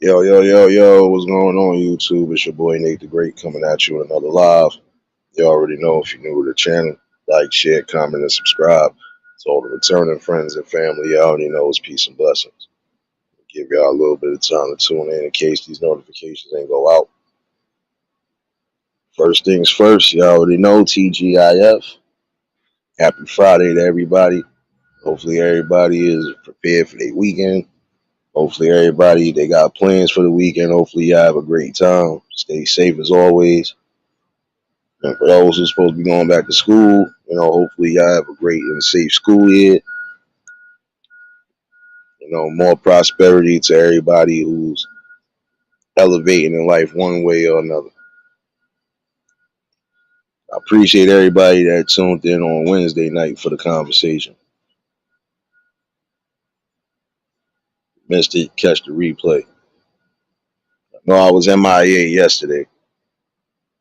Yo, yo, yo, yo, what's going on, YouTube? It's your boy Nate the Great coming at you with another live. You already know if you're new to the channel, like, share, comment, and subscribe. To all the returning friends and family, you already know it's peace and blessings. Give y'all a little bit of time to tune in case these notifications ain't go out. First things first, you already know TGIF. Happy Friday to everybody. Hopefully everybody is prepared for their weekend. Hopefully everybody, they got plans for the weekend. Hopefully you have a great time. Stay safe as always. And for those who's supposed to be going back to school, hopefully y'all have a great and safe school year. More prosperity to everybody who's elevating in life one way or another. I appreciate everybody that tuned in on Wednesday night for the conversation. Missed it, catch the replay. No, I was MIA yesterday,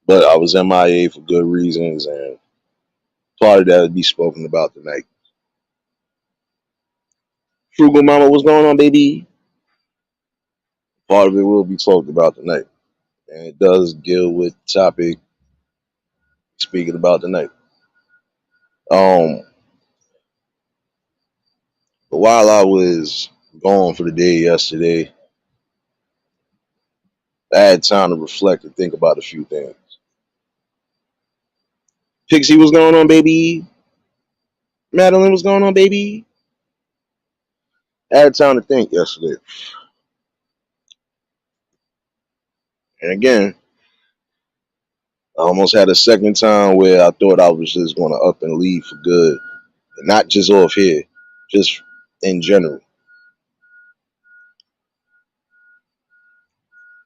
but I was MIA for good reasons, and part of that would be spoken about tonight. Frugal Mama, what's going on, baby? Part of it will be talked about tonight, and it does deal with the topic speaking about tonight. But while I was gone for the day yesterday, I had time to reflect and think about a few things. Pixie, what's going on, baby? Madeline, what's going on, baby? I had time to think yesterday. And again, I almost had a second time where I thought I was just going to up and leave for good. And not just off here, just in general.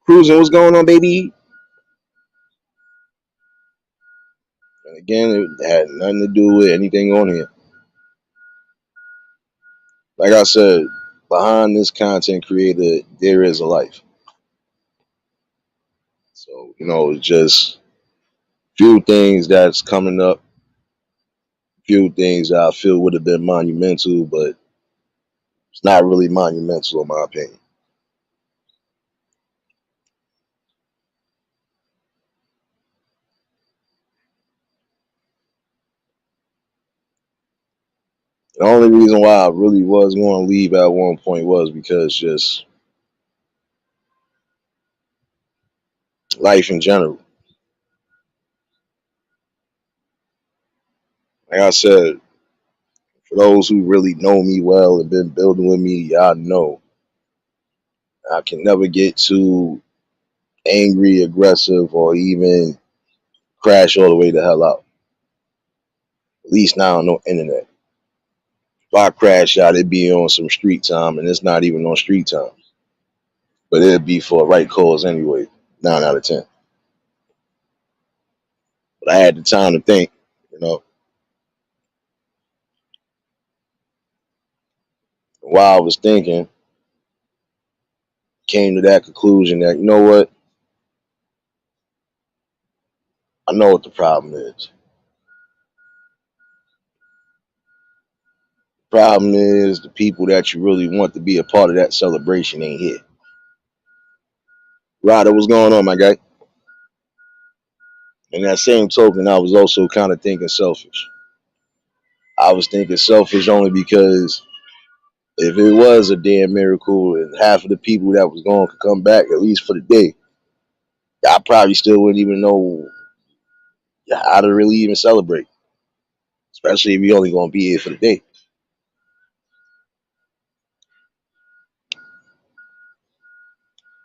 Cruising, what's going on, baby? And again, it had nothing to do with anything on here. Like I said, behind this content creator, there is a life. So, it's just few things that's coming up, few things that I feel would have been monumental, but it's not really monumental in my opinion. The only reason why I really was going to leave at one point was because just life in general. Like I said, for those who really know me well and been building with me, y'all know I can never get too angry, aggressive, or even crash all the way the hell out. At least now on no internet. If I crash out, it'd be on some street time, and it's not even on street time. But it'd be for a right cause anyway, 9 out of 10. But I had the time to think, you know. While I was thinking, came to that conclusion that, you know what? I know what the problem is. The problem is the people that you really want to be a part of that celebration ain't here. Ryder, what's going on, my guy? In that same token, I was also kind of thinking selfish. I was thinking selfish only because if it was a damn miracle and half of the people that was going could come back, at least for the day, I probably still wouldn't even know how to really even celebrate, especially if you're only going to be here for the day.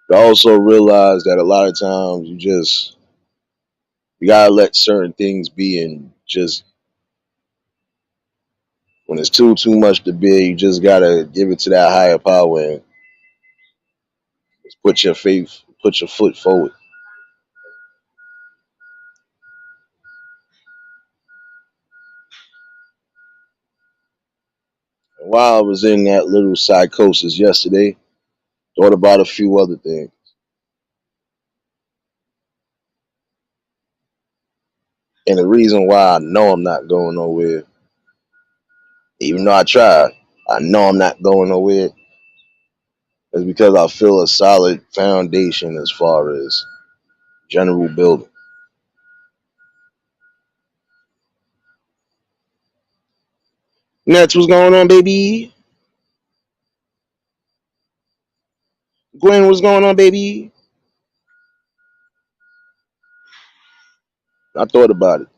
But I also realize that a lot of times you gotta let certain things be, and just when it's too much to bear, you just gotta give it to that higher power and just put your foot forward. And while I was in that little psychosis yesterday, thought about a few other things. And the reason why I know I'm not going nowhere, even though I tried, I know I'm not going nowhere. It's because I feel a solid foundation as far as general building. Nets, what's going on, baby? Gwen, what's going on, baby? I thought about it.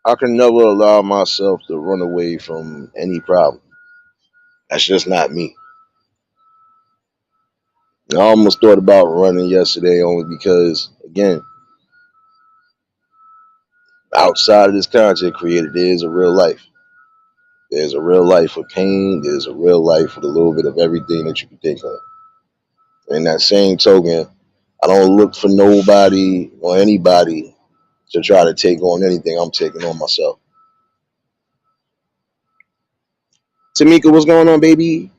I can never allow myself to run away from any problem. That's just not me. I almost thought about running yesterday only because, again, outside of this content creator, there is a real life. There's a real life of pain. There's a real life with a little bit of everything that you can think of. In that same token, I don't look for nobody or anybody to try to take on anything I'm taking on myself. Tamika, what's going on, baby?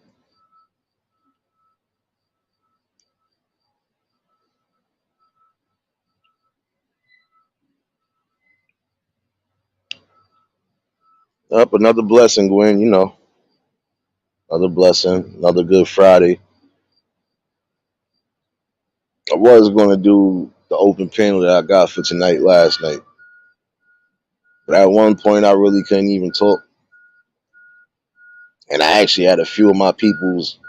Up another blessing, Gwen. Another blessing, another good Friday. I was going to do the open panel that I got for tonight last night, but at one point I really couldn't even talk, and I actually had a few of my peoples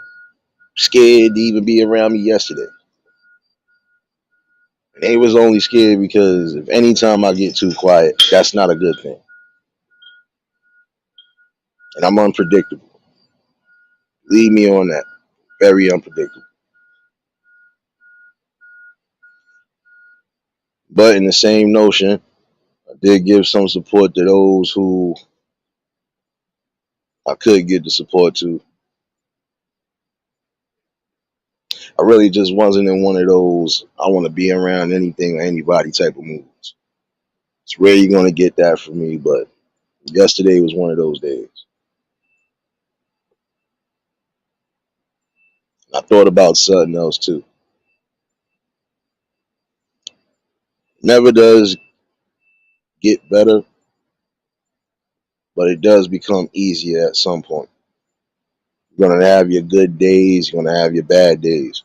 scared to even be around me yesterday. And they was only scared because if anytime I get too quiet, that's not a good thing, and I'm unpredictable. Leave me on that. Very unpredictable. But in the same notion, I did give some support to those who I could give the support to. I really just wasn't in one of those I want to be around anything or anybody type of moods. It's rare you're gonna get that from me, but yesterday was one of those days. I thought about something else too. Never does get better, but it does become easier at some point. You're gonna have your good days, you're gonna have your bad days.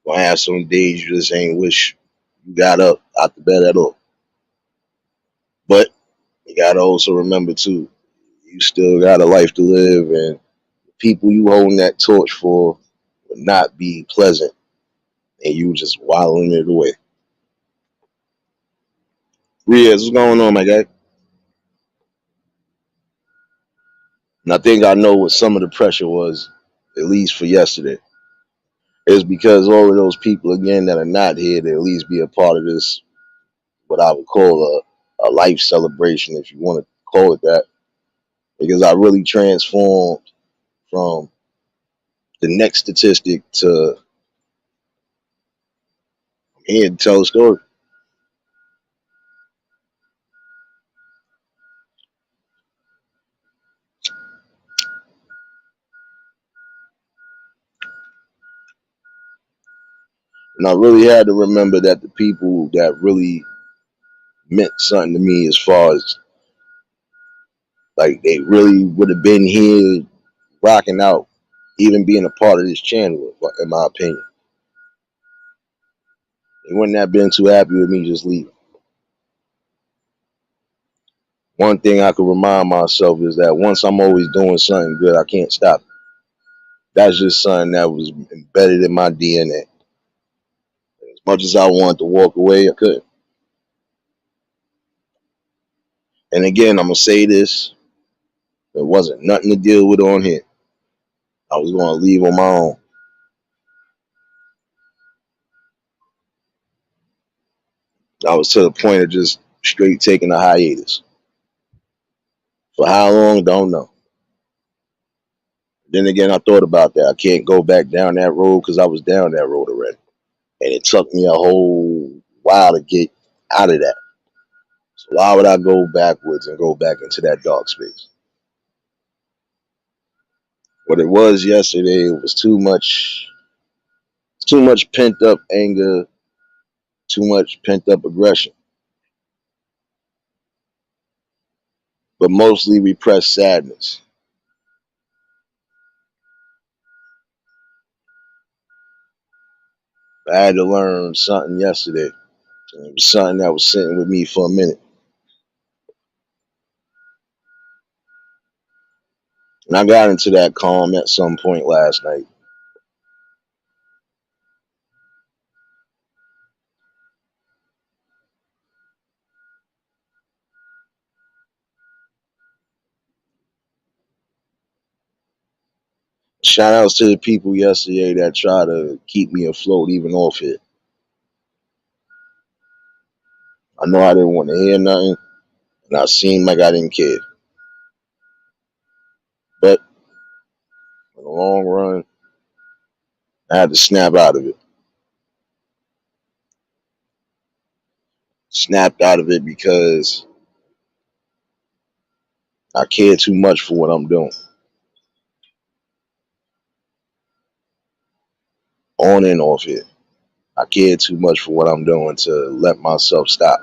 You're gonna have some days you just ain't wish you got up out the bed at all. But you gotta also remember too, you still got a life to live, and the people you holding that torch for will not be pleasant, and you just wallowing it away. Riaz, what's going on, my guy? And I think I know what some of the pressure was, at least for yesterday. It's because all of those people again that are not here to at least be a part of this, what I would call a life celebration, if you want to call it that. Because I really transformed from the next statistic to here to tell a story. And I really had to remember that the people that really meant something to me, as far as like they really would have been here rocking out, even being a part of this channel, in my opinion. They wouldn't have been too happy with me just leaving. One thing I could remind myself is that once I'm always doing something good, I can't stop. That's just something that was embedded in my DNA. As much as I wanted to walk away, I couldn't. And again, I'm gonna say this: there wasn't nothing to deal with on here. I was gonna leave on my own. I was to the point of just straight taking a hiatus. For how long, don't know. Then again, I thought about that. I can't go back down that road because I was down that road already. And it took me a whole while to get out of that. So why would I go backwards and go back into that dark space? What it was yesterday was too much pent up anger, too much pent up aggression, but mostly repressed sadness. I had to learn something yesterday. It was something that was sitting with me for a minute. And I got into that calm at some point last night. Shout outs to the people yesterday that try to keep me afloat even off it. I know I didn't want to hear nothing, and I seemed like I didn't care. But in the long run, I had to snap out of it. Snapped out of it because I care too much for what I'm doing. On and off it. I care too much for what I'm doing to let myself stop.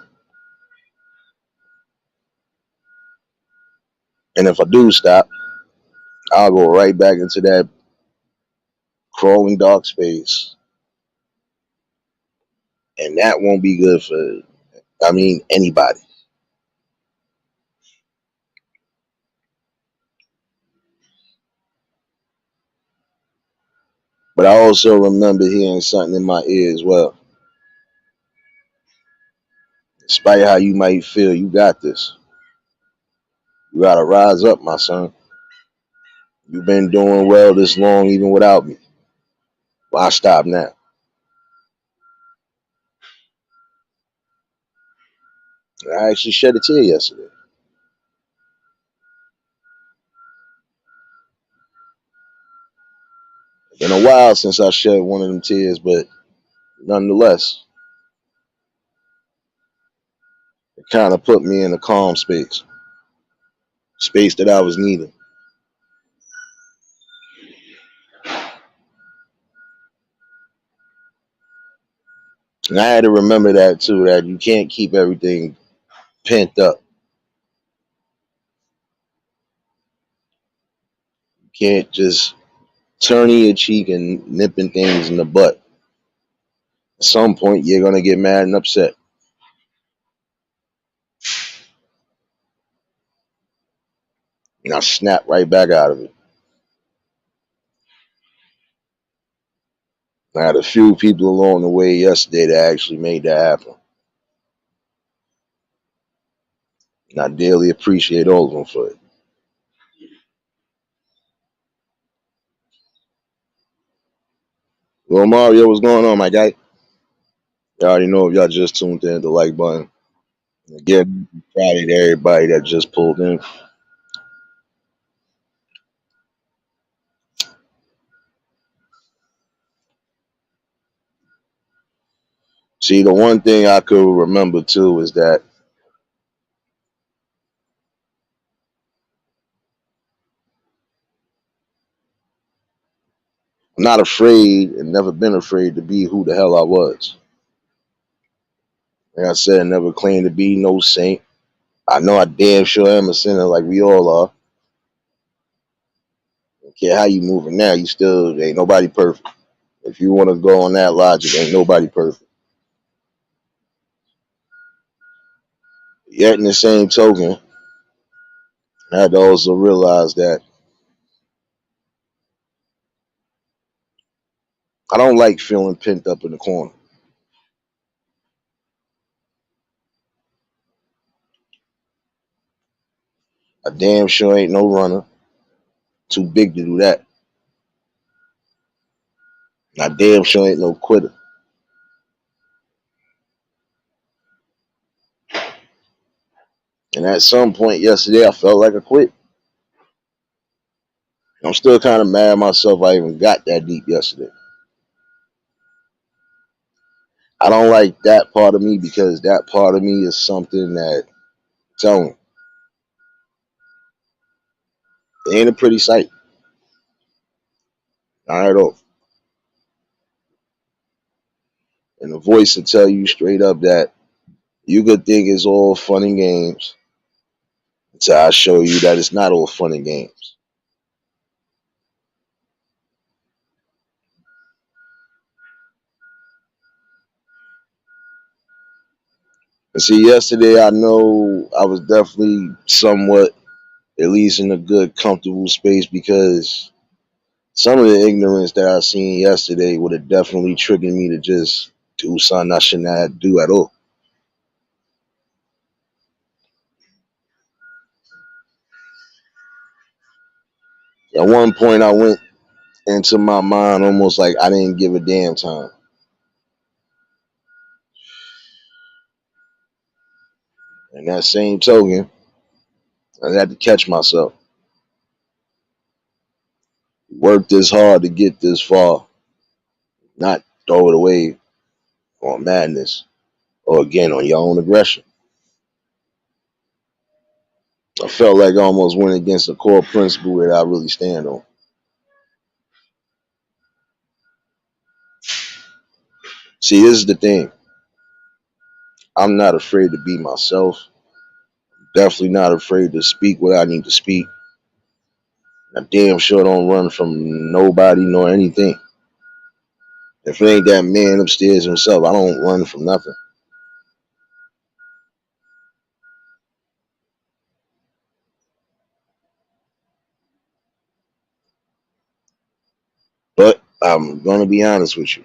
And if I do stop, I'll go right back into that crawling dark space. And that won't be good for, anybody. But I also remember hearing something in my ear as well. Despite how you might feel, you got this. You gotta rise up, my son. You've been doing well this long even without me. Why stop now? I actually shed a tear yesterday. Been a while since I shed one of them tears, but nonetheless, it kind of put me in a calm space that I was needing. And I had to remember that too, that you can't keep everything pent up. You can't just turning your cheek and nipping things in the butt. At some point, you're gonna get mad and upset. And I snap right back out of it. I had a few people along the way yesterday that actually made that happen. And I dearly appreciate all of them for it. Well, Mario, what's going on, my guy? Y'all already know if y'all just tuned in, the like button. Again, Friday to everybody that just pulled in. See, the one thing I could remember too is that I'm not afraid and never been afraid to be who the hell I was. Like I said, I never claimed to be no saint. I know I damn sure am a sinner like we all are. Don't care how you moving now, you still ain't nobody perfect. If you want to go on that logic, ain't nobody perfect. Yet in the same token, I had to also realize that I don't like feeling pent up in the corner. I damn sure ain't no runner. Too big to do that. And I damn sure ain't no quitter. And at some point yesterday, I felt like I quit. I'm still kind of mad at myself I even got that deep yesterday. I don't like that part of me because that part of me is something that, tell me, it ain't a pretty sight. Not at all. And the voice will tell you straight up that you could think it's all fun and games until I show you that it's not all fun and games. See, yesterday I know I was definitely somewhat, at least in a good, comfortable space because some of the ignorance that I seen yesterday would have definitely triggered me to just do something I shouldn't have do at all. At one point, I went into my mind almost like I didn't give a damn time. And that same token, I had to catch myself. Work this hard to get this far, not throw it away on madness or again on your own aggression. I felt like I almost went against a core principle that I really stand on. See, this is the thing. I'm not afraid to be myself. Definitely not afraid to speak what I need to speak. I damn sure don't run from nobody nor anything. If it ain't that man upstairs himself, I don't run from nothing. But I'm gonna be honest with you.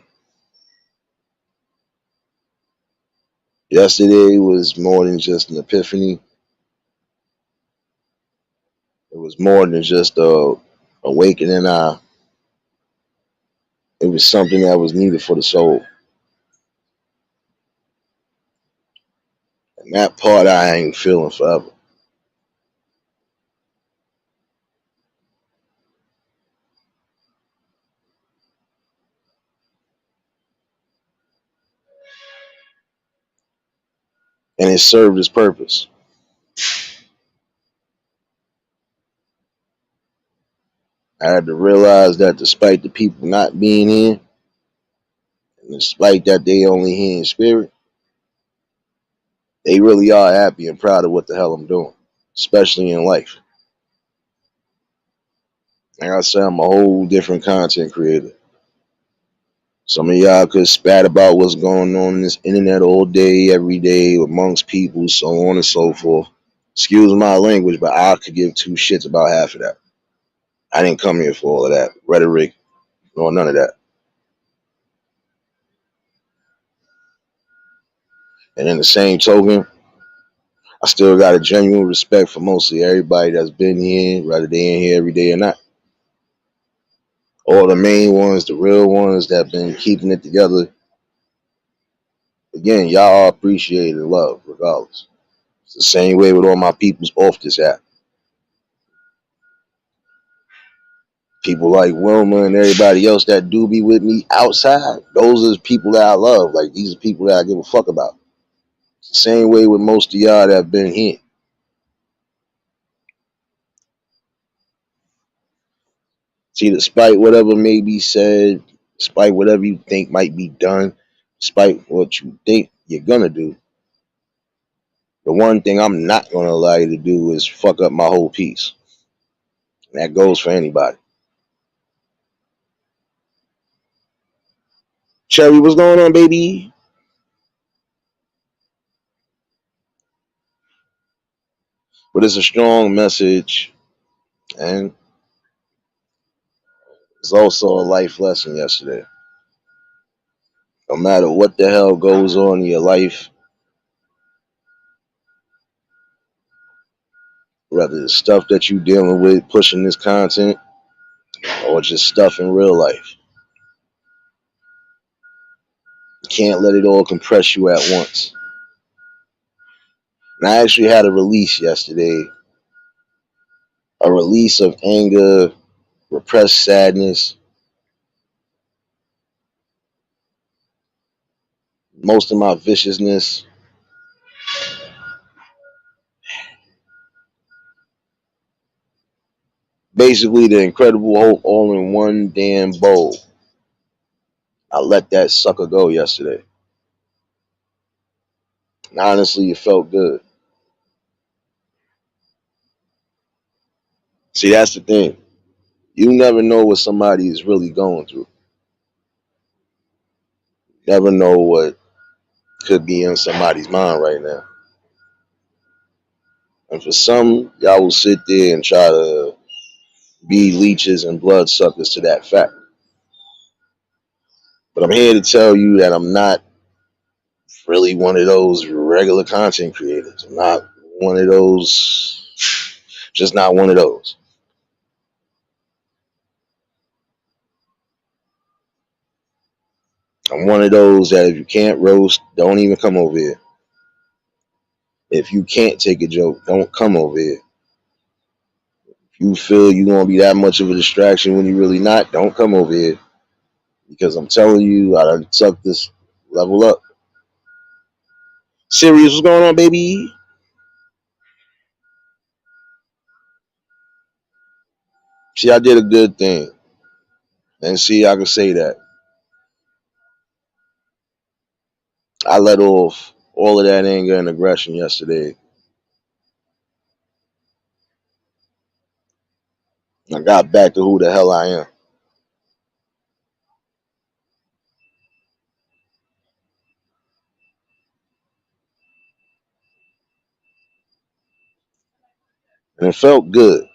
Yesterday was more than just an epiphany. It was more than just a awakening. It was something that was needed for the soul. And that part I ain't feeling forever. And it served its purpose. I had to realize that despite the people not being here, and despite that they only here in spirit, they really are happy and proud of what the hell I'm doing, especially in life. Like I said, I'm a whole different content creator. Some of y'all could spat about what's going on this internet all day, every day, amongst people, so on and so forth. Excuse my language, but I could give two shits about half of that. I didn't come here for all of that rhetoric, nor none of that. And in the same token, I still got a genuine respect for mostly everybody that's been here, whether they in here every day or not. All the main ones, the real ones that been keeping it together. Again, y'all are appreciated and loved, regardless. It's the same way with all my peoples off this app. People like Wilma and everybody else that do be with me outside, those are the people that I love. Like, these are people that I give a fuck about. It's the same way with most of y'all that have been here. See, despite whatever may be said, despite whatever you think might be done, despite what you think you're gonna do, the one thing I'm not gonna allow you to do is fuck up my whole piece. And that goes for anybody. Cherry, what's going on, baby? But it's a strong message, and it's also a life lesson yesterday. No matter what the hell goes on in your life, whether it's stuff that you dealing with, pushing this content, or just stuff in real life, you can't let it all compress you at once. And I actually had a release yesterday, a release of anger, repressed sadness. Most of my viciousness. Basically, the Incredible Hulk all in one damn bowl. I let that sucker go yesterday. And honestly, it felt good. See, that's the thing. You never know what somebody is really going through. Never know what could be in somebody's mind right now. And for some, y'all will sit there and try to be leeches and bloodsuckers to that fact. But I'm here to tell you that I'm not really one of those regular content creators. I'm not one of those, just not one of those. I'm one of those that if you can't roast, don't even come over here. If you can't take a joke, don't come over here. If you feel you're gonna be that much of a distraction when you're really not, don't come over here. Because I'm telling you, I done suck this level up. Serious, what's going on, baby? See, I did a good thing. And see, I can say that. I let off all of that anger and aggression yesterday. I got back to who the hell I am. And it felt good.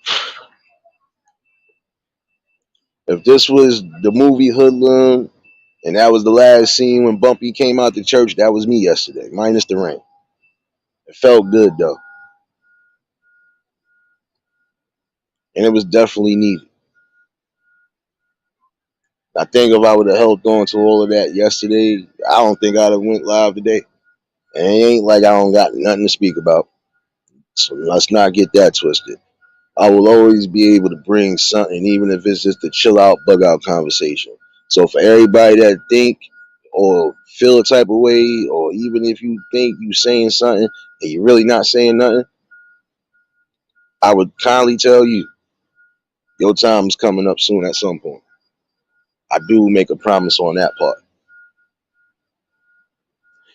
If this was the movie Hoodlum and that was the last scene when Bumpy came out the church, that was me yesterday, minus the rain. It felt good though. And it was definitely needed. I think if I would have held on to all of that yesterday, I don't think I'd have went live today. And it ain't like I don't got nothing to speak about. So let's not get that twisted. I will always be able to bring something, even if it's just a chill out, bug out conversation. So for everybody that think or feel a type of way, or even if you think you saying something and you're really not saying nothing, I would kindly tell you your time is coming up soon at some point. I do make a promise on that part.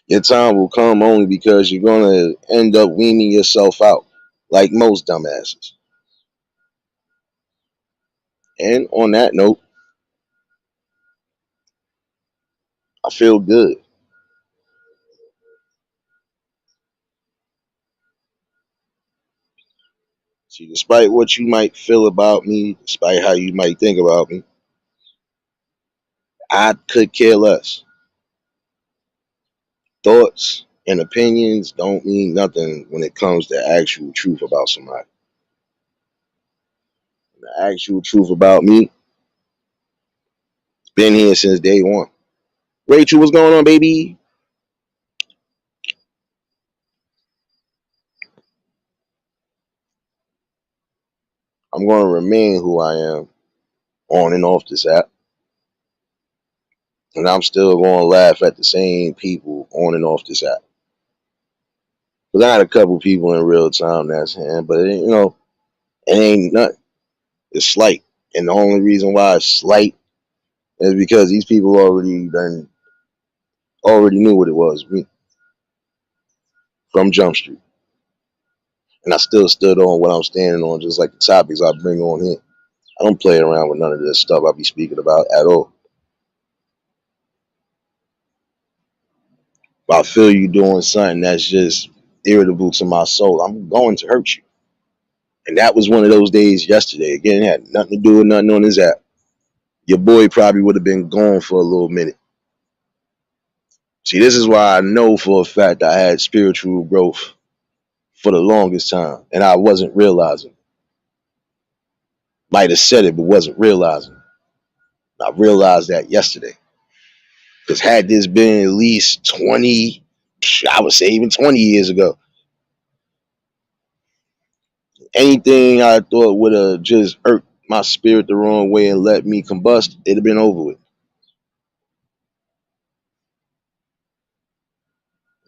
Your time will come only because you're gonna end up weaning yourself out, like most dumbasses. And on that note, I feel good. See, despite what you might feel about me, despite how you might think about me, I could care less. Thoughts and opinions don't mean nothing when it comes to actual truth about somebody. The actual truth about me, it's been here since day one. Rachel, what's going on, baby? I'm going to remain who I am on and off this app. And I'm still going to laugh at the same people on and off this app. Because I had a couple people in real time that's hand, but it ain't nothing. It's slight. And the only reason why it's slight is because these people already knew what it was me from Jump Street. And I still stood on what I'm standing on, just like the topics I bring on here. I don't play around with none of this stuff I be speaking about at all. If I feel you doing something that's just irritable to my soul, I'm going to hurt you. And that was one of those days yesterday. Again, it had nothing to do with nothing on this app. Your boy probably would have been gone for a little minute. See, this is why I know for a fact I had spiritual growth for the longest time, and I wasn't realizing. Might have said it, but wasn't realizing. I realized that yesterday. Because had this been at least 20, I would say even 20 years ago, anything I thought would have just irked my spirit the wrong way and let me combust, it'd have been over with.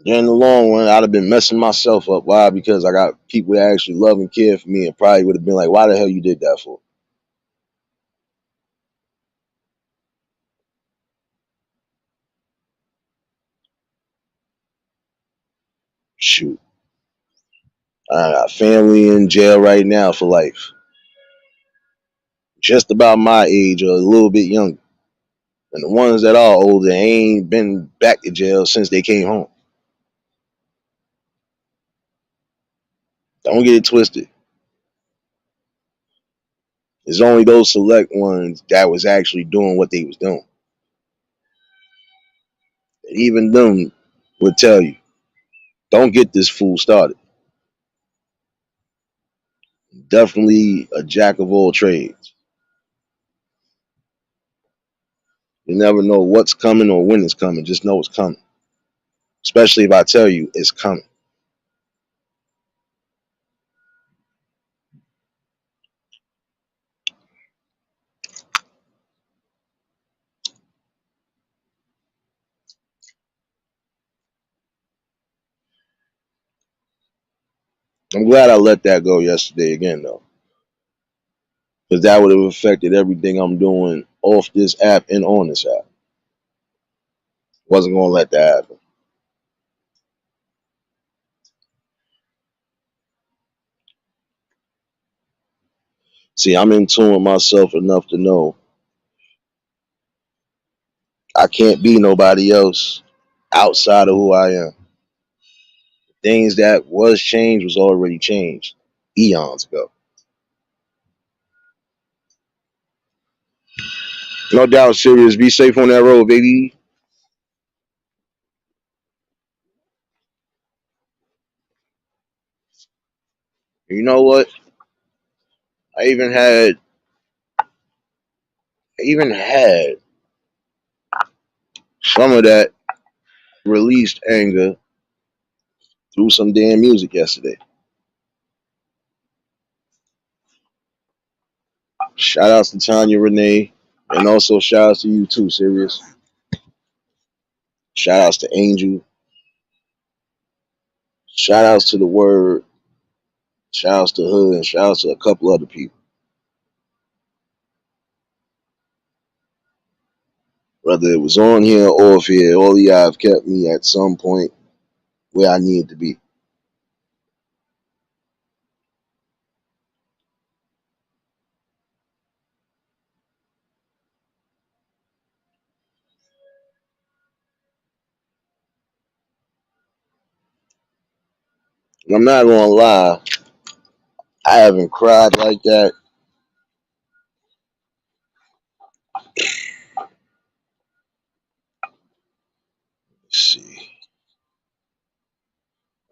In the long run, I'd have been messing myself up. Why? Because I got people that actually love and care for me and probably would have been like, why the hell you did that for? Shoot. I got family in jail right now for life. Just about my age or a little bit younger. And the ones that are older ain't been back to jail since they came home. Don't get it twisted. It's only those select ones that was actually doing what they was doing. And even them would tell you, don't get this fool started. Definitely a jack of all trades. You never know what's coming or when it's coming. Just know it's coming. Especially if I tell you it's coming. I'm glad I let that go yesterday again though. Because that would have affected everything I'm doing off this app and on this app. Wasn't gonna let that happen. See, I'm in tune with myself enough to know I can't be nobody else outside of who I am. Things that was changed was already changed eons ago. No doubt, serious. Be safe on that road, baby. You know what? I even had some of that released anger through some damn music yesterday. Shout outs to Tanya Renee, and also shout outs to you too, serious. Shout outs to Angel. Shout outs to the Word. Shout outs to Hood, and shout outs to a couple other people. Whether it was on here or off here, all of y'all have kept me at some point where I needed to be. And I'm not gonna lie, I haven't cried like that. Let's see.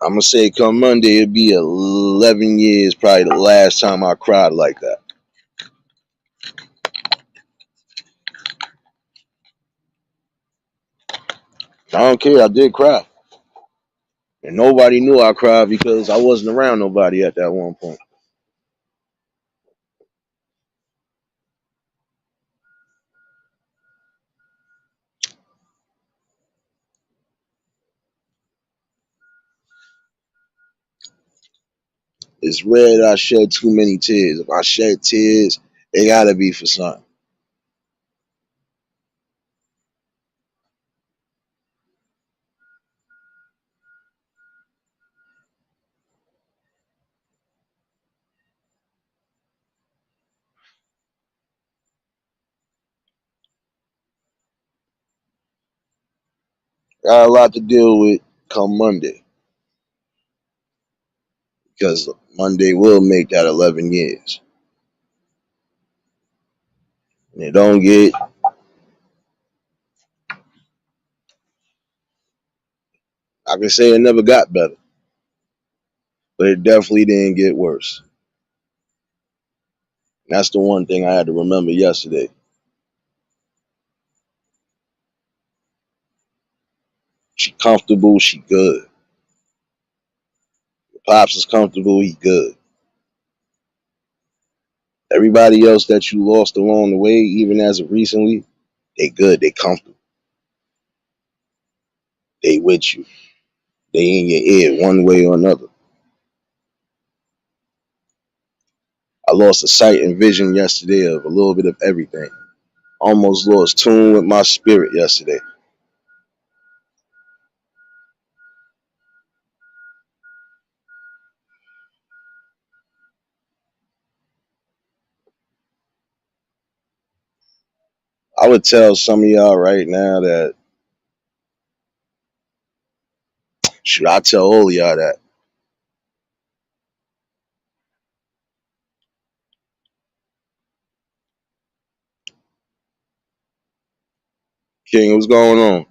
I'm gonna say come Monday, it'll be 11 years, probably the last time I cried like that. I don't care, I did cry. And nobody knew I cried because I wasn't around nobody at that one point. It's rare that I shed too many tears. If I shed tears, it gotta be for something. Got a lot to deal with come Monday because Monday will make that 11 years. And it don't get, I can say it never got better, but it definitely didn't get worse. And that's the one thing I had to remember yesterday. She comfortable, she good. Pops is comfortable, he good. Everybody else that you lost along the way, even as of recently, they good, they comfortable, they with you, they in your ear one way or another. I lost a sight and vision yesterday of a little bit of everything. Almost lost tune with my spirit yesterday. I would tell some of y'all right now that, should I tell all of y'all that King, what's going on?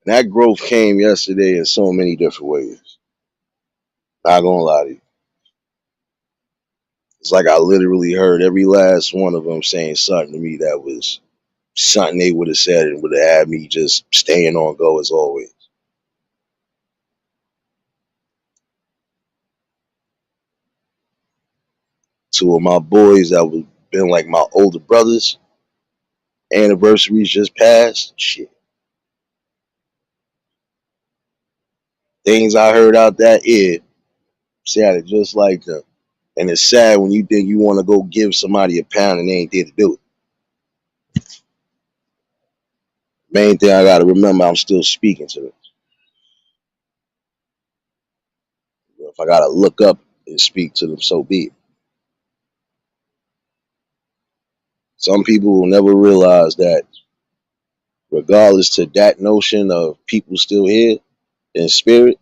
That growth came yesterday in so many different ways. Not gonna lie to you. It's like I literally heard every last one of them saying something to me that was something they would have said and would have had me just staying on go as always. Two of my boys that was been like my older brothers, anniversaries just passed. Shit. Things I heard out that ear sounded just like them. And it's sad when you think you want to go give somebody a pound and they ain't there to do it. Main thing I gotta remember, I'm still speaking to them. If I gotta look up and speak to them, so be it. Some people will never realize that regardless to that notion of people still here in spirit,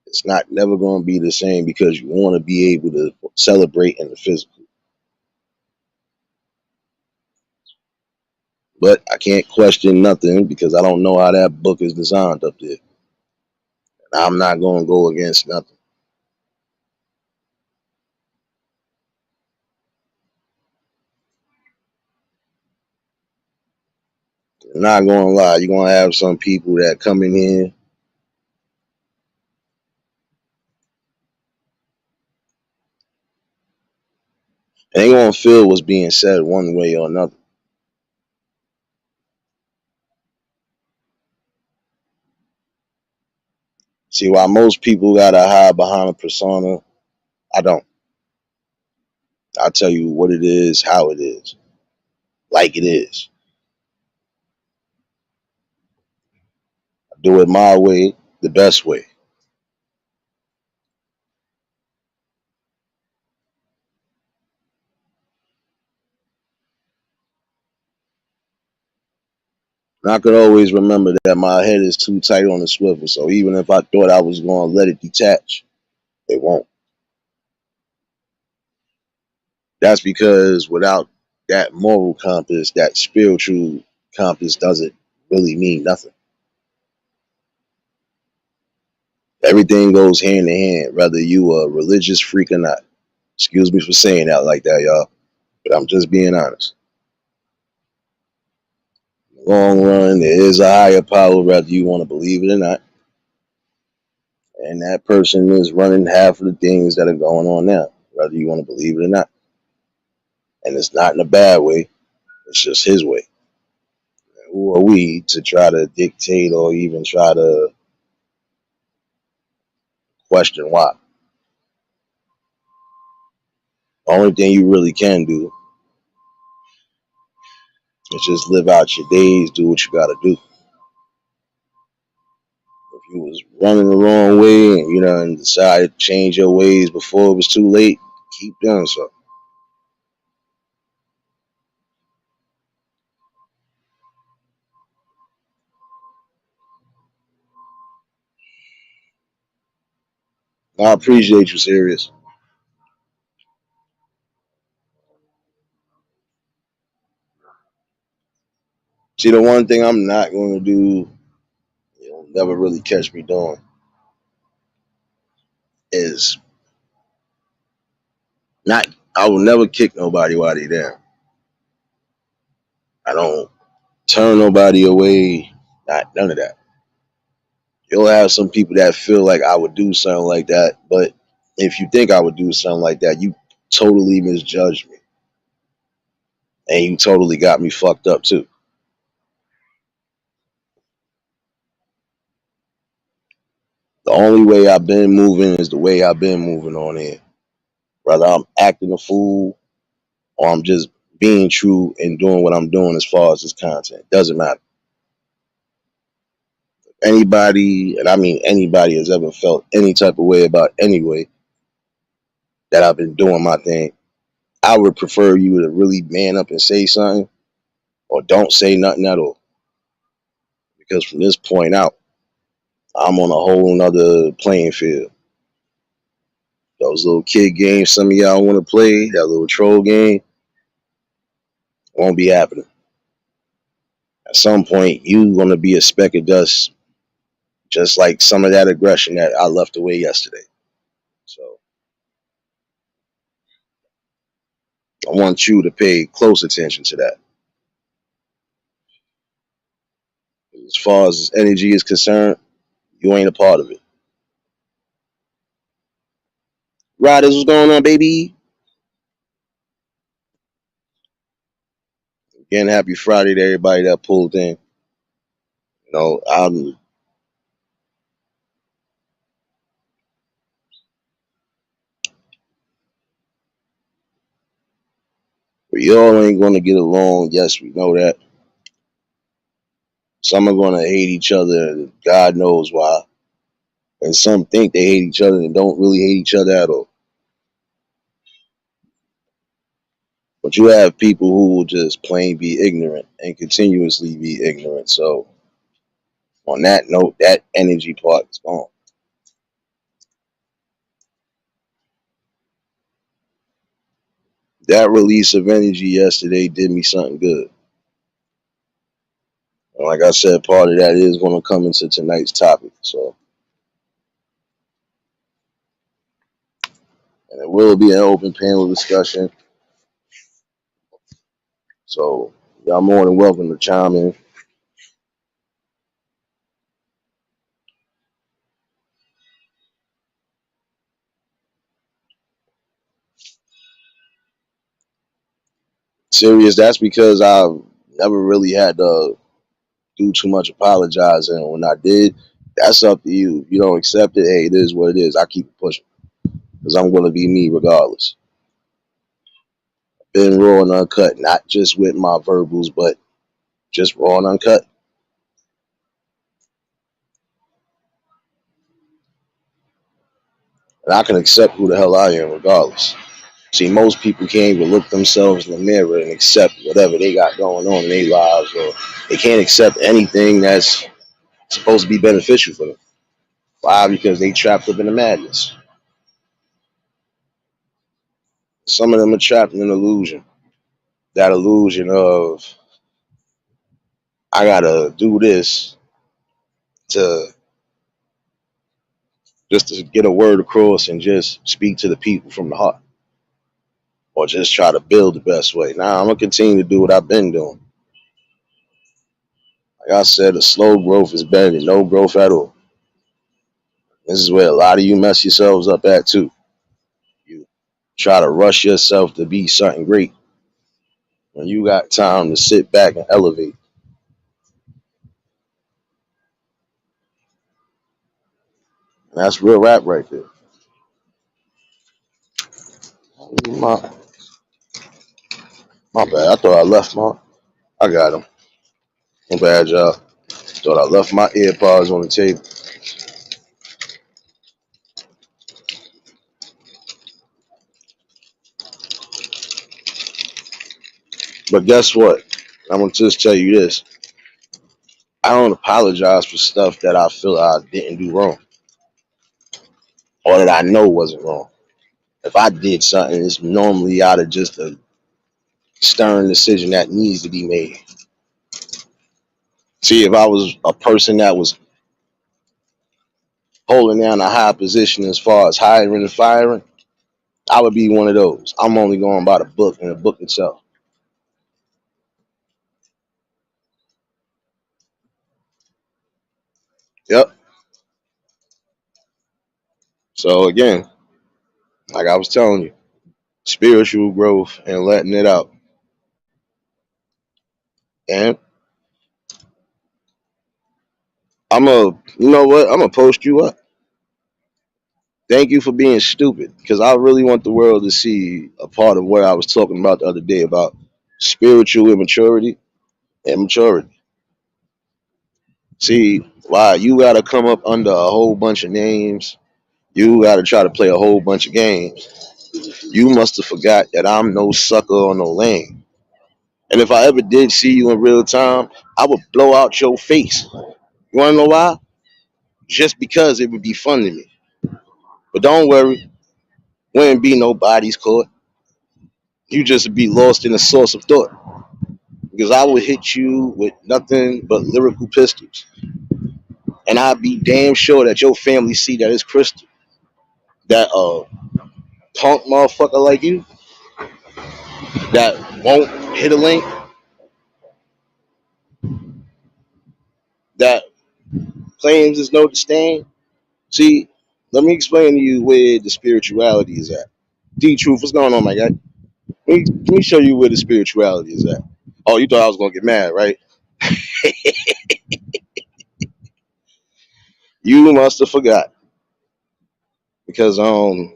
it's not never gonna be the same because you wanna be able to celebrate in the physical. But I can't question nothing because I don't know how that book is designed up there. And I'm not gonna go against nothing. I'm not gonna lie, you're gonna have some people that come in here and they gonna feel what's being said one way or another. See, why most people gotta hide behind a persona, I don't. I'll tell you what it is, how it is, like it is. I do it my way, the best way. And I could always remember that my head is too tight on the swivel. So even if I thought I was going to let it detach, it won't. That's because without that moral compass, that spiritual compass doesn't really mean nothing. Everything goes hand in hand, whether you a religious freak or not. Excuse me for saying that like that, y'all. But I'm just being honest. In the long run, there is a higher power, whether you want to believe it or not. And that person is running half of the things that are going on now, whether you want to believe it or not. And it's not in a bad way, it's just his way. And who are we to try to dictate or even try to question why? The only thing you really can do is just live out your days, do what you got to do. If you was running the wrong way and and decided to change your ways before it was too late, keep doing so. I appreciate you, serious. See, the one thing I'm not going to do, you'll never really catch me doing, is not. I will never kick nobody while they down. I don't turn nobody away. Not none of that. You'll have some people that feel like I would do something like that, but if you think I would do something like that, you totally misjudged me, and you totally got me fucked up too. The only way I've been moving is the way I've been moving on here. Whether I'm acting a fool or I'm just being true and doing what I'm doing as far as this content, doesn't matter. Anybody, and I mean anybody, has ever felt any type of way about any way that I've been doing my thing, I would prefer you to really man up and say something or don't say nothing at all. because from this point out, I'm on a whole nother playing field. Those little kid games some of y'all want to play, that little troll game, won't be happening. At some point, you gonna be a speck of dust, just like some of that aggression that I left away yesterday. So I want you to pay close attention to that. As far as energy is concerned, you ain't a part of it. Riders, what's going on, baby? Again, happy Friday to everybody that pulled in. You know, we all ain't gonna get along. Yes, we know that. Some are gonna hate each other, and God knows why. And some think they hate each other and don't really hate each other at all. But you have people who will just plain be ignorant and continuously be ignorant. So on that note, that energy part is gone. That release of energy yesterday did me something good. And like I said, part of that is going to come into tonight's topic. So, and it will be an open panel discussion. So, y'all more than welcome to chime in. Serious, that's because I've never really had to do too much apologizing. And when I did, that's up to you. If you don't accept it, hey, it is what it is. I keep it pushing because I'm going to be me regardless. Been raw and uncut, not just with my verbals, but just raw and uncut. And I can accept who the hell I am regardless. See, most people can't even look themselves in the mirror and accept whatever they got going on in their lives, or they can't accept anything that's supposed to be beneficial for them. Why? Because they trapped up in the madness. Some of them are trapped in an illusion. That illusion of I gotta do this to just to get a word across and just speak to the people from the heart, or just try to build the best way. Now I'm gonna continue to do what I've been doing. Like I said, a slow growth is better than no growth at all. This is where a lot of you mess yourselves up at too. You try to rush yourself to be something great when you got time to sit back and elevate. And that's real rap right there. My, my bad. I thought I left my. I got him. My bad, y'all. Thought I left my earpods on the table. But guess what? I'm gonna just tell you this. I don't apologize for stuff that I feel I didn't do wrong, or that I know wasn't wrong. If I did something, it's normally out of just a stern decision that needs to be made. See, if I was a person that was holding down a high position as far as hiring and firing, I would be one of those. I'm only going by the book and the book itself. Yep. So again, like I was telling you, spiritual growth and letting it out. And you know what? I'm gonna post you up. Thank you for being stupid, because I really want the world to see a part of what I was talking about the other day about spiritual immaturity and maturity. See, why you gotta come up under a whole bunch of names, you gotta try to play a whole bunch of games. You must have forgot that I'm no sucker or no lame. And if I ever did see you in real time, I would blow out your face. You wanna know why? Just because it would be fun to me. But don't worry, wouldn't be nobody's court. You just be lost in a source of thought. Because I would hit you with nothing but lyrical pistols. And I'd be damn sure that your family see that it's crystal. That punk motherfucker like you that won't hit a link, that claims there's no disdain. See, let me explain to you where the spirituality is at. D Truth, what's going on, my guy? Let me show you where the spirituality is at. Oh, you thought I was gonna get mad, right? You must have forgot. Because the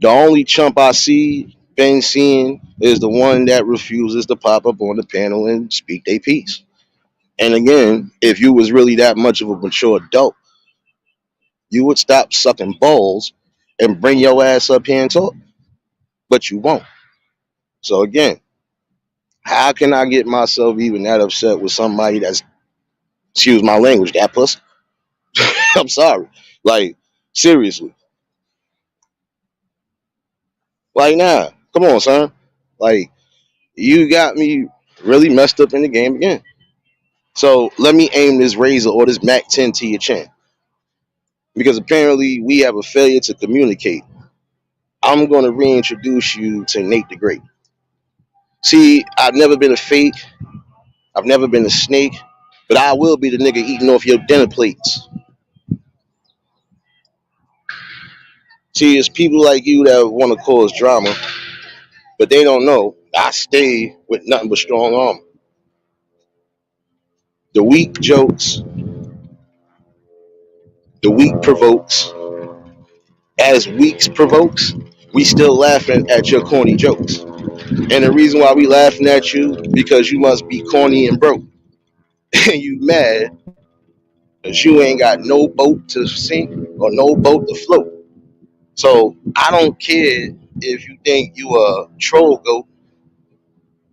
only chump I see been seeing is the one that refuses to pop up on the panel and speak their piece. And again, if you was really that much of a mature adult, you would stop sucking balls and bring your ass up here and talk. But you won't. So again, how can I get myself even that upset with somebody that's, excuse my language, that pussy? I'm sorry. Like, seriously. Like, nah. Come on, son. Like, you got me really messed up in the game again. So let me aim this razor or this Mac 10 to your chin. Because apparently we have a failure to communicate. I'm going to reintroduce you to Nate the Great. See, I've never been a fake. I've never been a snake. But I will be the nigga eating off your dinner plates. See, it's people like you that want to cause drama, but they don't know I stay with nothing but strong armor. The weak jokes, the weak provokes. As weeks provokes, we still laughing at your corny jokes. And the reason why we laughing at you, because you must be corny and broke. And you mad because you ain't got no boat to sink or no boat to float. So I don't care if you think you a troll goat,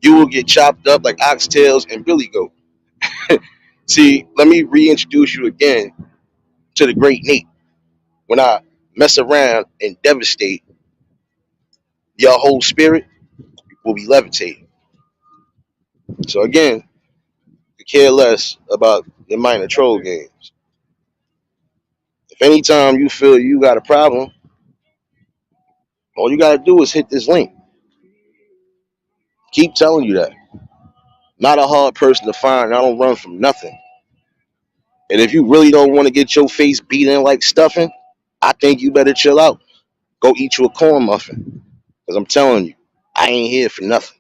you will get chopped up like oxtails and billy goat. See, let me reintroduce you again to the great Nate. When I mess around and devastate, your whole spirit will be levitating. So again, you care less about your minor troll games. If anytime you feel you got a problem, all you gotta do is hit this link. Keep telling you that. Not a hard person to find. I don't run from nothing. And if you really don't want to get your face beat in like stuffing, I think you better chill out. Go eat you a corn muffin. Because I'm telling you, I ain't here for nothing.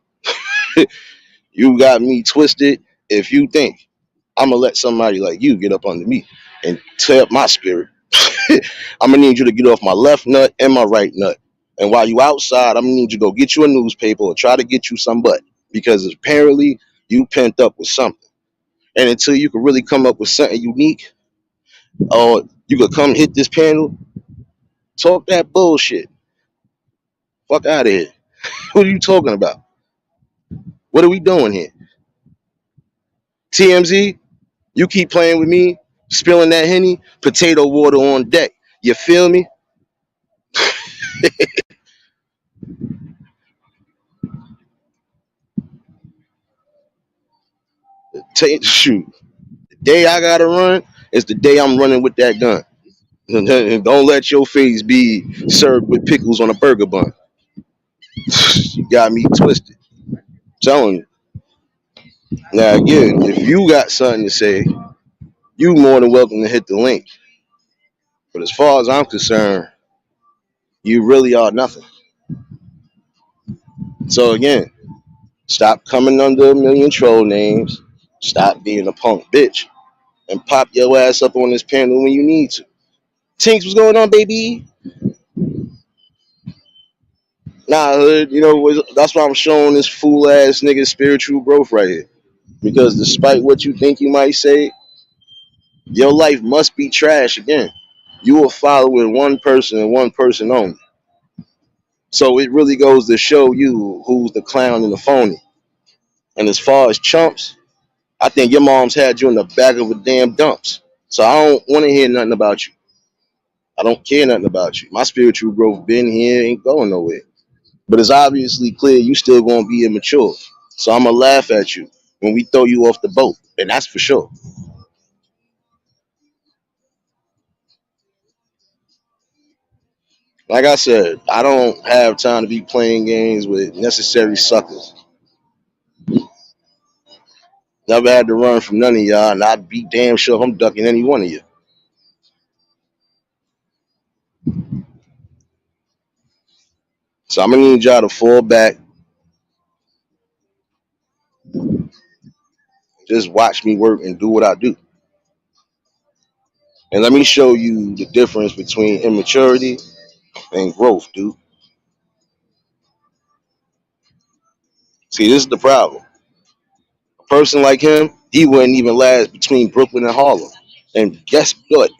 You got me twisted if you think I'm going to let somebody like you get up under me and tear up my spirit. I'm going to need you to get off my left nut and my right nut. And while you outside, I'm going to need you to go get you a newspaper or try to get you some butt. Because apparently you pent up with something. And until you can really come up with something unique, or you could come hit this panel, talk that bullshit. Fuck out of here. What are you talking about? What are we doing here? TMZ, you keep playing with me, spilling that Henny, potato water on deck. You feel me? Shoot. The day I gotta run is the day I'm running with that gun. Don't let your face be served with pickles on a burger bun. You got me twisted. Telling you. Now again, if you got something to say, you more than welcome to hit the link. But as far as I'm concerned, you really are nothing. So again, stop coming under a million troll names. Stop being a punk bitch. And pop your ass up on this panel when you need to. Tinks, what's going on, baby? Nah, hood, that's why I'm showing this fool ass nigga spiritual growth right here. Because despite what you think you might say, your life must be trash again. You are following one person and one person only. So it really goes to show you who's the clown and the phony. And as far as chumps, I think your mom's had you in the back of a damn dumps. So I don't want to hear nothing about you. I don't care nothing about you. My spiritual growth been here, ain't going nowhere. But it's obviously clear you still gonna be immature. So I'm gonna laugh at you when we throw you off the boat, and that's for sure. Like I said, I don't have time to be playing games with necessary suckers. Never had to run from none of y'all, and I'd be damn sure if I'm ducking any one of you. So I'm gonna need y'all to fall back, just watch me work and do what I do. And let me show you the difference between immaturity and growth, dude. See, this is the problem. A person like him, he wouldn't even last between Brooklyn and Harlem. And guess what?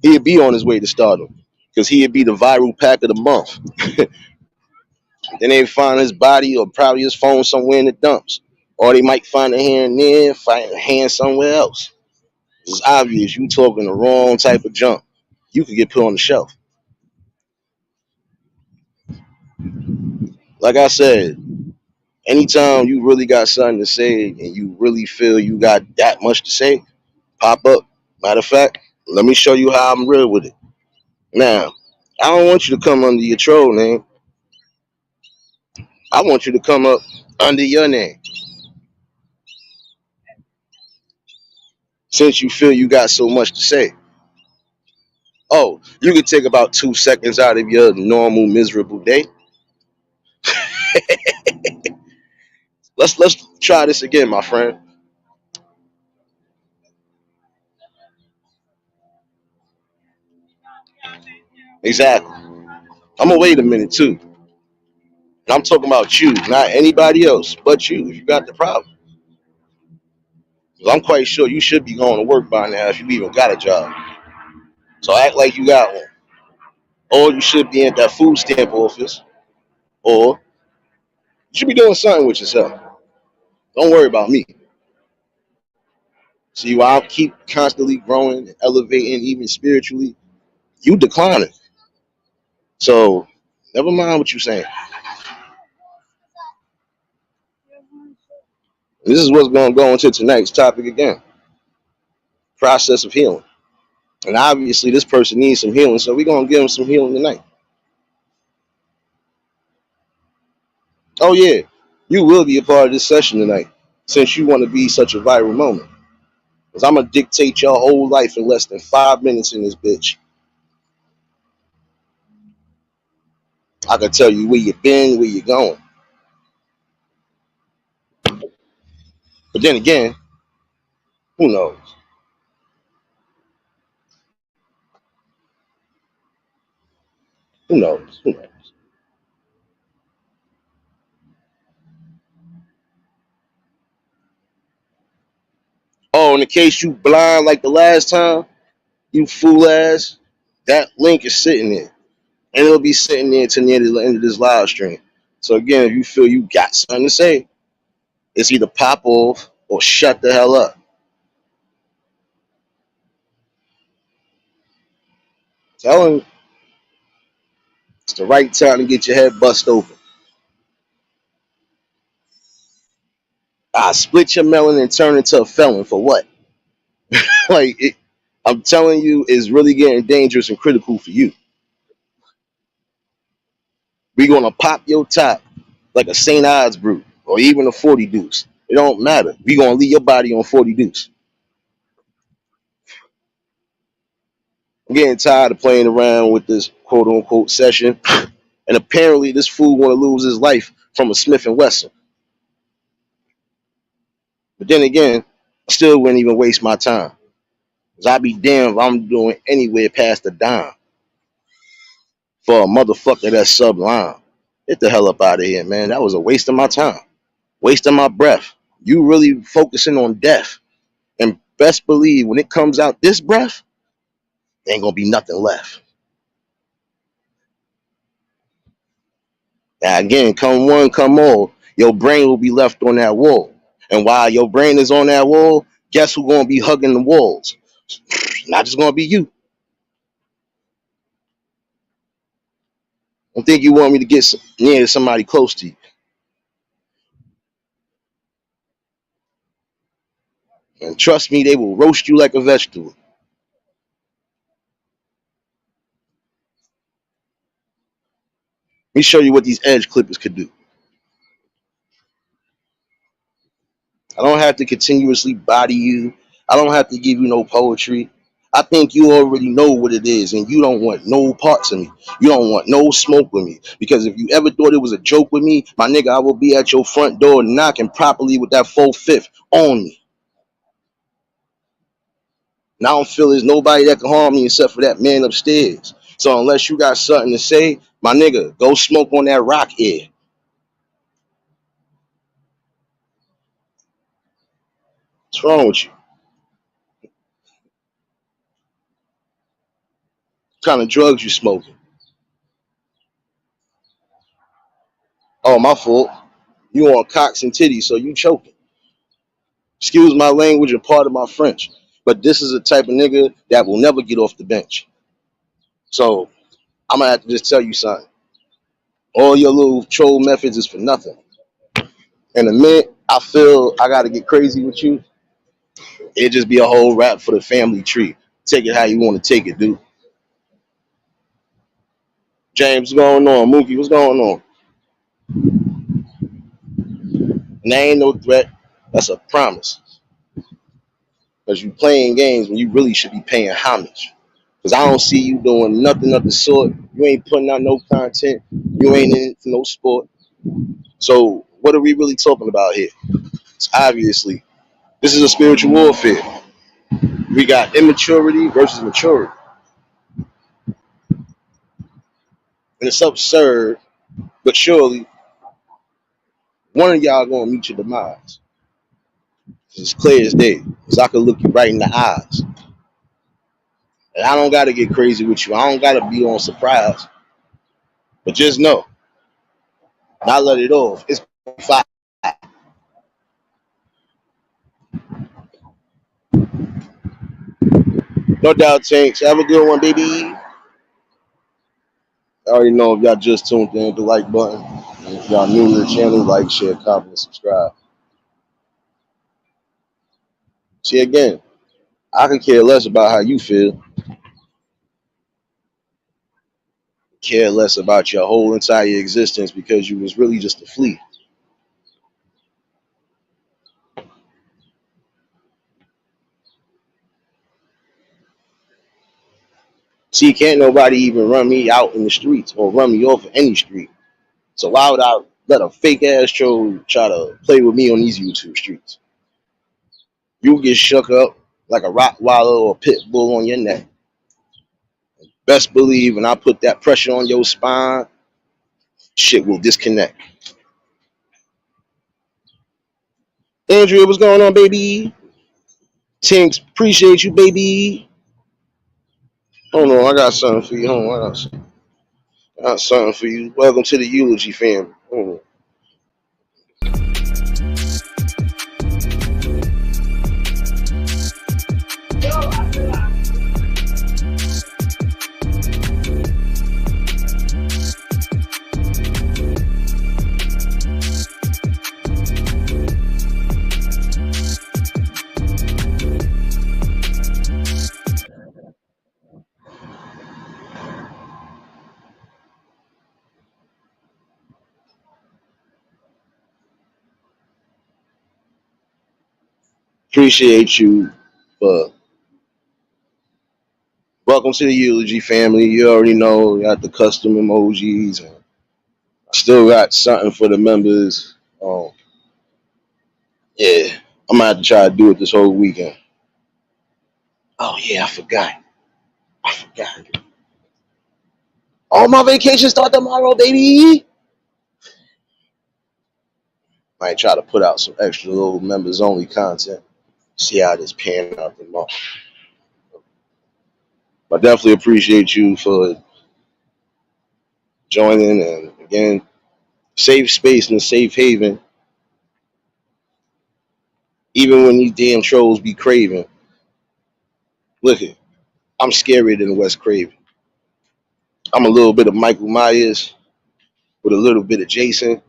He'd be on his way to stardom because he'd be the viral pack of the month. Then they'd find his body or probably his phone somewhere in the dumps. Or they might find a hand there, find a hand somewhere else. It's obvious you talking the wrong type of junk. You could get put on the shelf. Like I said, anytime you really got something to say and you really feel you got that much to say, pop up. Matter of fact, let me show you how I'm real with it. Now, I don't want you to come under your troll name. I want you to come up under your name. Since you feel you got so much to say. Oh, you could take about 2 seconds out of your normal miserable day. Let's try this again, my friend. Exactly. I'm gonna wait a minute too. And I'm talking about you, not anybody else, but you. If you got the problem, 'cause I'm quite sure you should be going to work by now if you even got a job. So act like you got one, or you should be at that food stamp office, or you should be doing something with yourself. Don't worry about me. See, while I keep constantly growing and elevating, even spiritually, you declining. So never mind what you're saying. This is what's going to go into tonight's topic again: process of healing. And obviously, this person needs some healing, so we're going to give him some healing tonight. Oh, yeah, you will be a part of this session tonight since you want to be such a viral moment. Because I'm going to dictate your whole life in less than 5 minutes in this bitch. I can tell you where you've been, where you're going. But then again, who knows? Who knows? Who knows? Oh, in the case you blind like the last time, you fool ass, that link is sitting there. And it'll be sitting there to near the end of this live stream. So again, if you feel you got something to say, it's either pop off or shut the hell up. Tell him it's the right time to get your head bust open. I split your melon and turn into a felon for what? like it, I'm telling you, it's really getting dangerous and critical for you. We gonna pop your top like a St. Ides brew or even a 40 deuce. It don't matter. We gonna leave your body on 40 deuce. I'm getting tired of playing around with this quote unquote session. And apparently this fool wanna lose his life from a Smith and Wesson. But then again, I still wouldn't even waste my time. Cause I'd be damned if I'm doing anywhere past a dime for a motherfucker that's sublime. Get the hell up out of here, man. That was a waste of my time. Waste of my breath. You really focusing on death. And best believe when it comes out this breath, ain't gonna be nothing left. Now again, come one, come all, your brain will be left on that wall. And while your brain is on that wall, guess who's gonna be hugging the walls? Not just gonna be you. I don't think you want me to get near somebody close to you. And trust me, they will roast you like a vegetable. Let me show you what these edge clippers could do. I don't have to continuously body you. I don't have to give you no poetry. I think you already know what it is, and you don't want no parts of me. You don't want no smoke with me. Because if you ever thought it was a joke with me, my nigga, I will be at your front door knocking properly with that full fifth on me. And I don't feel there's nobody that can harm me except for that man upstairs. So unless you got something to say, my nigga, go smoke on that rock air. What's wrong with you? What kind of drugs you smoking? Oh, my fault. You on cocks and titties, so you choking. Excuse my language and part of my French. But this is a type of nigga that will never get off the bench. So I'm gonna have to just tell you something. All your little troll methods is for nothing. And the minute I feel I gotta get crazy with you, it just be a whole rap for the family tree. Take it how you want to take it, dude. James, what's going on? Mookie, what's going on? And that ain't no threat. That's a promise. Because you playing games when you really should be paying homage. Because I don't see you doing nothing of the sort. You ain't putting out no content. You ain't in it for no sport. So what are we really talking about here? It's obviously, this is a spiritual warfare. We got immaturity versus maturity. And it's absurd, but surely one of y'all gonna meet your demise. It's clear as day. Because I can look you right in the eyes. And I don't gotta get crazy with you. I don't gotta be on surprise. But just know, not let it off. It's five. No doubt, Tanks. Have a good one, baby. I already know if y'all just tuned in, hit the like button. And if y'all new to the channel, like, share, comment, and subscribe. See, again, I could care less about how you feel. Care less about your whole entire existence because you was really just a flea. See, can't nobody even run me out in the streets or run me off of any street. So why would I let a fake ass troll try to play with me on these YouTube streets? You get shook up like a Rottweiler or a pit bull on your neck. Best believe when I put that pressure on your spine, shit will disconnect. Andrea, what's going on, baby? Tinks, appreciate you, baby. Hold on, I got something for you. Hold on, I got something for you. Welcome to the eulogy family. Hold on. Appreciate you for welcome to the eulogy family. You already know, got the custom emojis. And I still got something for the members. Yeah, I'm gonna have to try to do it this whole weekend. Oh yeah, I forgot. I forgot. All my vacations start tomorrow, baby. Might try to put out some extra little members only content. See how this pan out tomorrow. I definitely appreciate you for joining, and again, safe space and a safe haven Even when these damn trolls be craving, look it, I'm scarier than Wes Craven. I'm a little bit of Michael Myers with a little bit of Jason,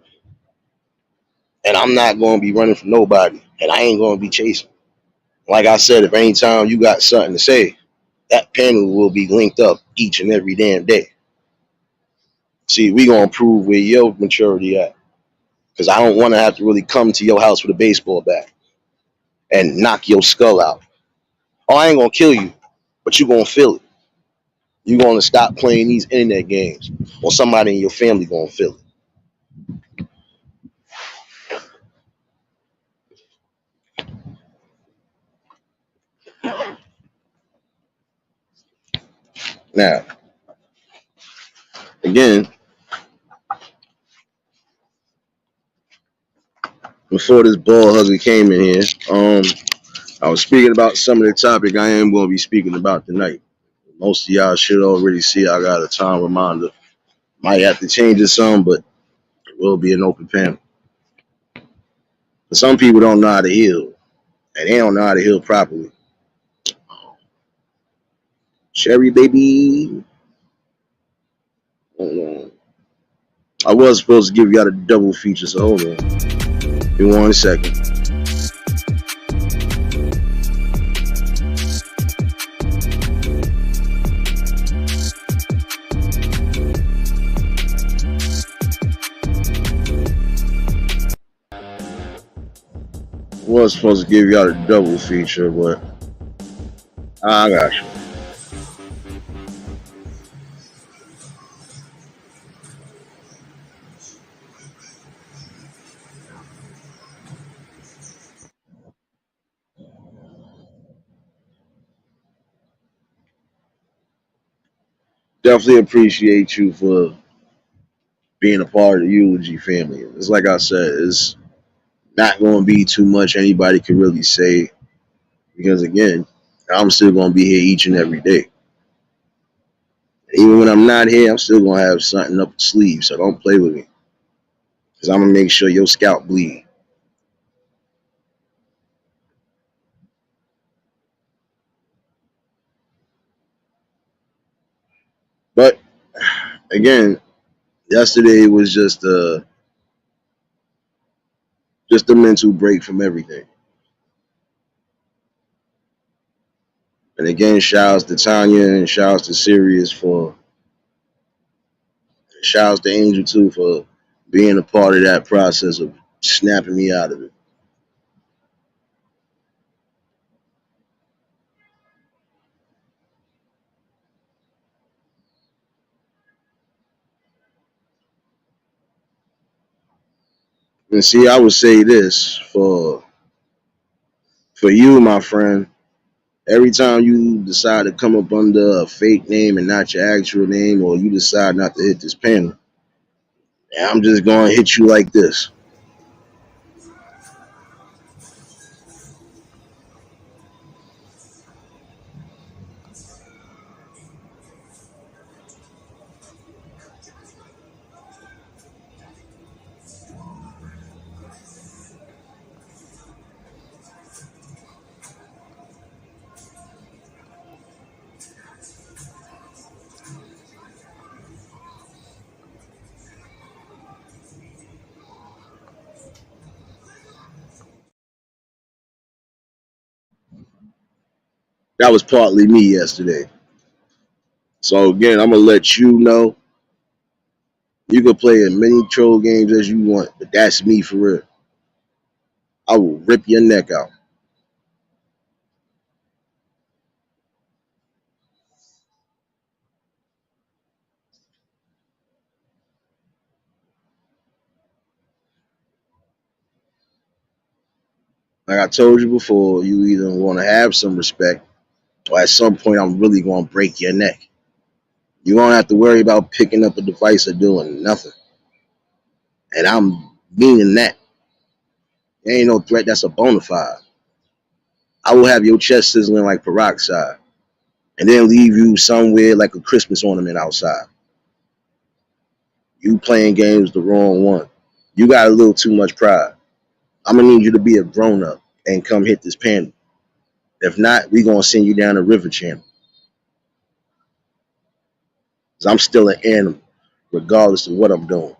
and I'm not going to be running from nobody, and I ain't going to be chasing. Like I said, if anytime you got something to say, that panel will be linked up each and every damn day. See, we gonna prove where your maturity at, because I don't want to have to really come to your house with a baseball bat and knock your skull out. Oh, I ain't gonna kill you, but you gonna feel it. You gonna stop playing these internet games, or somebody in your family gonna feel it. Now, again, before this ball hugger came in here, I was speaking about some of the topic I am going to be speaking about tonight. Most of y'all should already see I got a time reminder. Might have to change it some, but it will be an open panel. But some people don't know how to heal, and they don't know how to heal properly. Cherry baby. Hold on. I was supposed to give y'all a double feature, so hold on. Give me 1 second. Was supposed to give y'all a double feature, but I got you. Definitely appreciate you for being a part of the eulogy family. It's like I said, it's not going to be too much anybody can really say, because again, I'm still going to be here each and every day. Even when I'm not here, I'm still going to have something up the sleeve, so don't play with me, because I'm going to make sure your scalp bleed. But again, yesterday was just a mental break from everything. And again, shouts to Tanya and shouts to Sirius for shouts to Angel too for being a part of that process of snapping me out of it. And see, I would say this for you, my friend. Every time you decide to come up under a fake name and not your actual name, or you decide not to hit this panel, I'm just going to hit you like this. That was partly me yesterday. So again, I'm gonna let you know. You can play as many troll games as you want, but that's me for real. I will rip your neck out. Like I told you before, you either want to have some respect, or at some point, I'm really going to break your neck. You won't have to worry about picking up a device or doing nothing. And I'm meaning that. There ain't no threat that's a bona fide. I will have your chest sizzling like peroxide, and then leave you somewhere like a Christmas ornament outside. You playing games the wrong one. You got a little too much pride. I'm gonna need you to be a grown up. and come hit this panel. If not, we gonna send you down the river channel. Cause I'm still an animal, regardless of what I'm doing.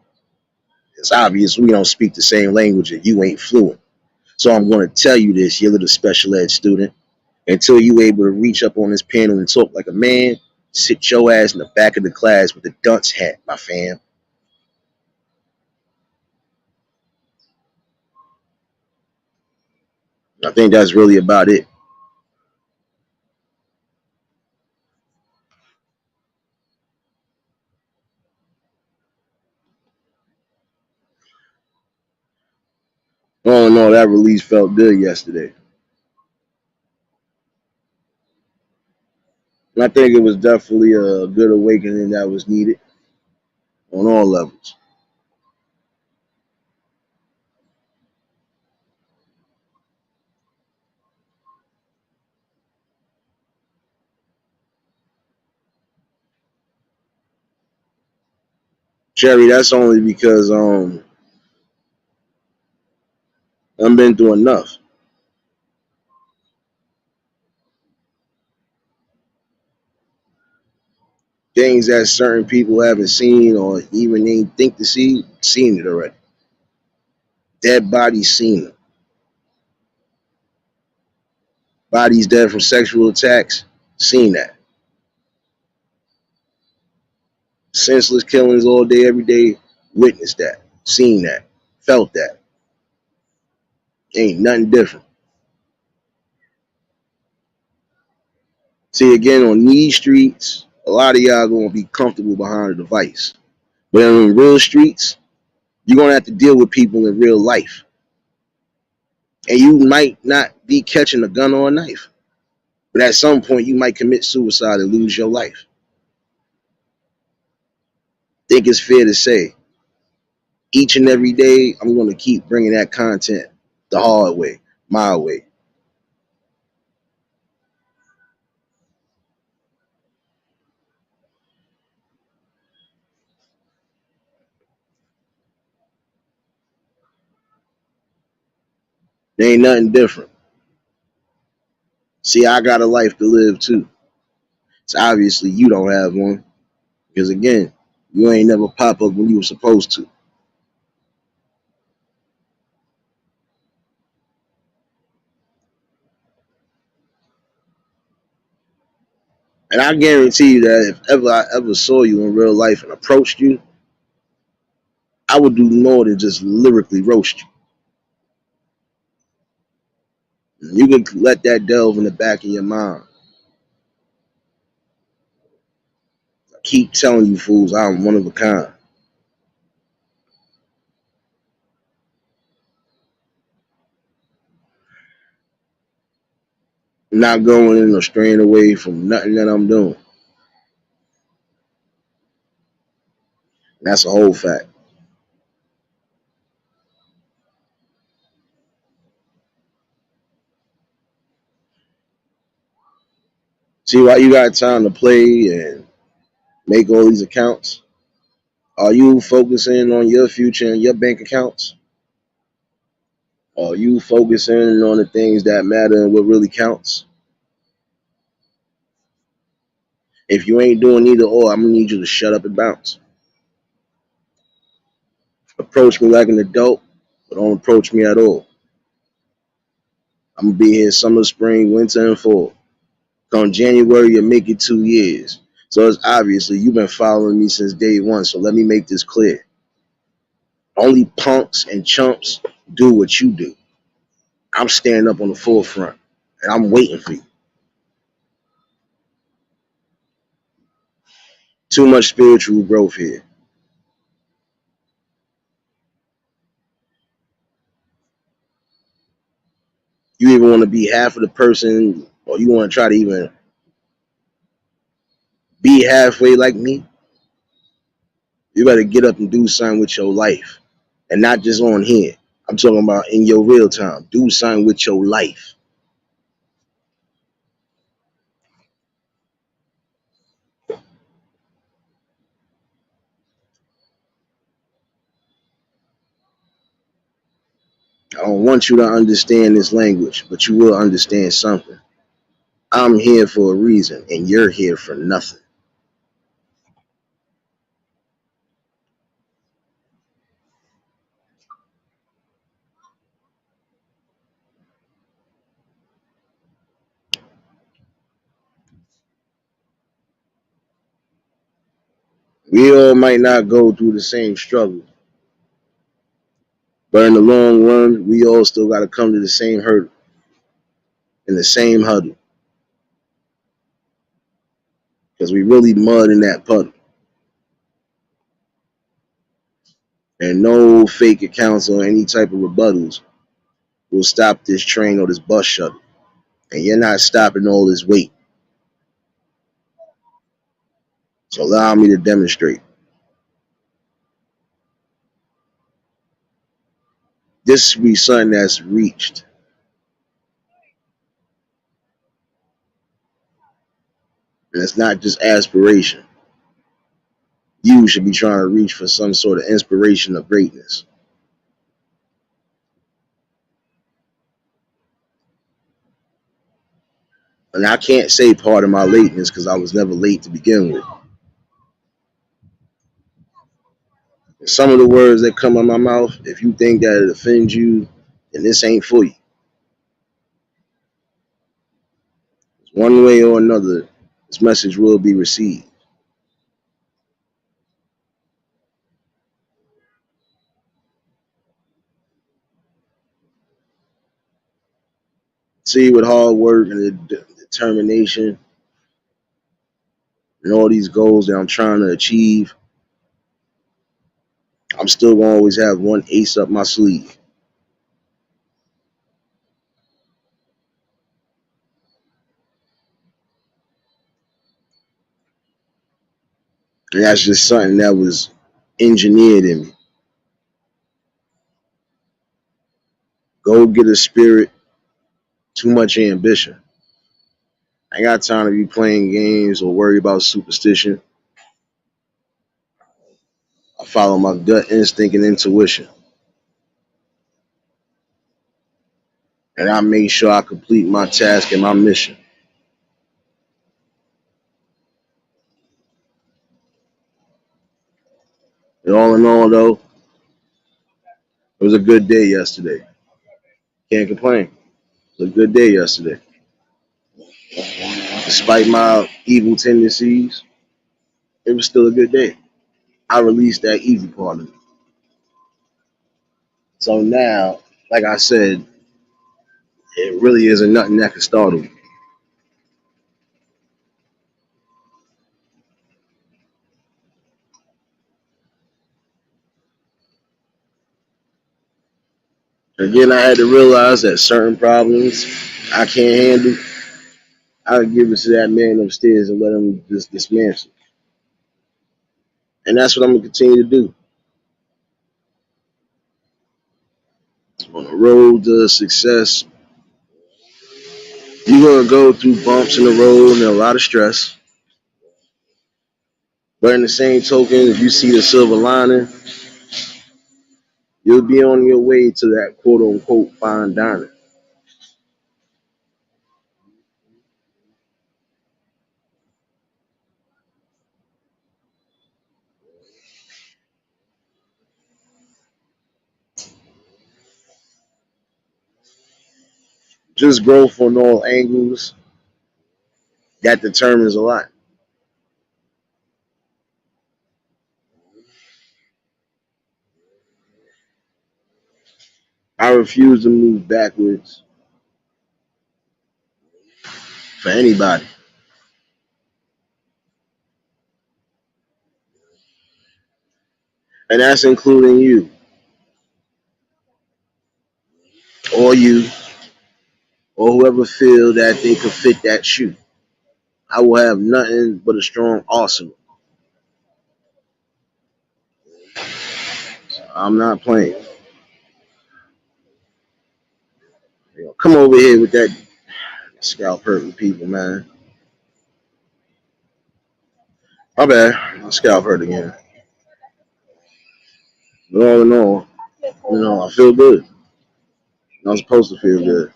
It's obvious we don't speak the same language and you ain't fluent. So I'm gonna tell you this, you little special ed student. Until you able to reach up on this panel and talk like a man, sit your ass in the back of the class with a dunce hat, my fam. I think that's really about it. Oh no, that release felt good yesterday. And I think it was definitely a good awakening that was needed on all levels. Cherry, that's only because I've been through enough. Things that certain people haven't seen or even ain't think to see, seen it already. Dead bodies seen them. Bodies dead from sexual attacks, seen that. Senseless killings all day, every day, witnessed that, seen that, felt that. Ain't nothing different. See, again, on these streets, a lot of y'all gonna be comfortable behind a device. But in real streets, you're gonna have to deal with people in real life. And you might not be catching a gun or a knife. But at some point, you might commit suicide and lose your life. I think it's fair to say, each and every day, I'm gonna keep bringing that content the hard way, my way. There ain't nothing different. See, I got a life to live too. So obviously you don't have one. Because again, you ain't never pop up when you were supposed to. And I guarantee you that if ever I ever saw you in real life and approached you, I would do more than just lyrically roast you. You can let that delve in the back of your mind. I keep telling you fools, I'm one of a kind. I'm not going in or straying away from nothing that I'm doing. And that's a whole fact. See why you got time to play and make all these accounts? Are you focusing on your future and your bank accounts? Are you focusing on the things that matter and what really counts? If you ain't doing either or, I'm gonna need you to shut up and bounce. Approach me like an adult, but don't approach me at all. I'm gonna be here summer, spring, winter, and fall. Come January, you'll make it 2 years. So it's obviously you've been following me since day one. So let me make this clear. Only punks and chumps do what you do. I'm standing up on the forefront and I'm waiting for you. Too much spiritual growth here. You even want to be half of the person, or you want to try to even be halfway like me, you better get up and do something with your life. And not just on here. I'm talking about in your real time. Do something with your life. I don't want you to understand this language, but you will understand something. I'm here for a reason, and you're here for nothing. We all might not go through the same struggle, but in the long run, we all still got to come to the same hurdle in the same huddle because we really mud in that puddle. And no fake accounts or any type of rebuttals will stop this train or this bus shuttle. And you're not stopping all this weight. So allow me to demonstrate. This will be something that's reached. And it's not just aspiration. You should be trying to reach for some sort of inspiration of greatness. And I can't say part of my lateness because I was never late to begin with. And some of the words that come out of my mouth, if you think that it offends you, then this ain't for you. One way or another, this message will be received. See, with hard work and determination and all these goals that I'm trying to achieve, I'm still gonna always have one ace up my sleeve. And that's just something that was engineered in me. Go get a spirit, too much ambition. I ain't got time to be playing games or worry about superstition. I follow my gut instinct and intuition. And I make sure I complete my task and my mission. And all in all, though, it was a good day yesterday. Can't complain. It was a good day yesterday. Despite my evil tendencies, it was still a good day. I released that evil part of me. So now, like I said, it really isn't nothing that can startle me. Again, I had to realize that certain problems I can't handle. I'll give it to that man upstairs and let him just dismantle. And that's what I'm gonna continue to do. On the road to success, you're gonna go through bumps in the road and a lot of stress. But in the same token, if you see the silver lining, you'll be on your way to that quote unquote fine dining. Just growth on all angles, that determines a lot. I refuse to move backwards for anybody. And that's including you or you or whoever feel that they could fit that shoe. I will have nothing but a strong arsenal. I'm not playing. Come over here with that scalp hurting people, man. My bad. My scalp hurt again. But all in all, I feel good. I'm supposed to feel good.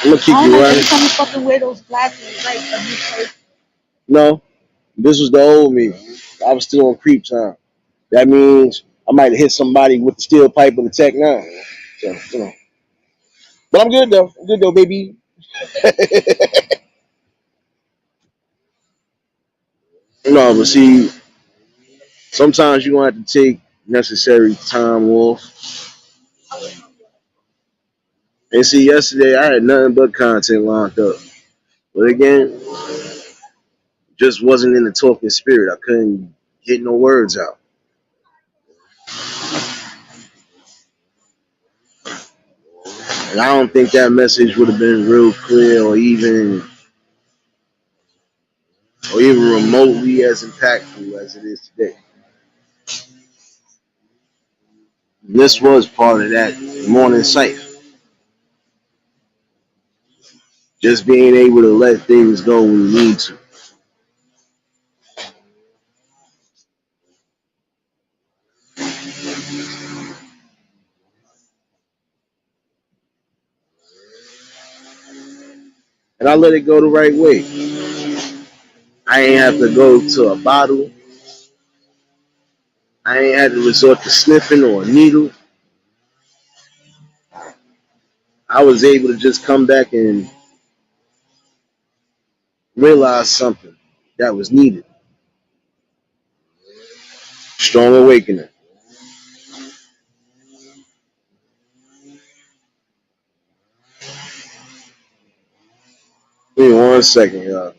I'm gonna keep I don't you know. running. Every time you fucking wear those glasses, it's like a new person. No, this was the old me. I was still on creep time. That means I might have hit somebody with the steel pipe or the Tech 9. So, but I'm good though. I'm good though, baby. No, but see, sometimes you gonna have to take necessary time off. And see, yesterday I had nothing but content locked up. But again, just wasn't in the talking spirit. I couldn't get no words out. And I don't think that message would have been real clear or even remotely as impactful as it is today. And this was part of that morning sight. Just being able to let things go when you need to. And I let it go the right way. I ain't have to go to a bottle. I ain't had to resort to sniffing or a needle. I was able to just come back and realize something that was needed. Strong awakening. Give me 1 second, y'all.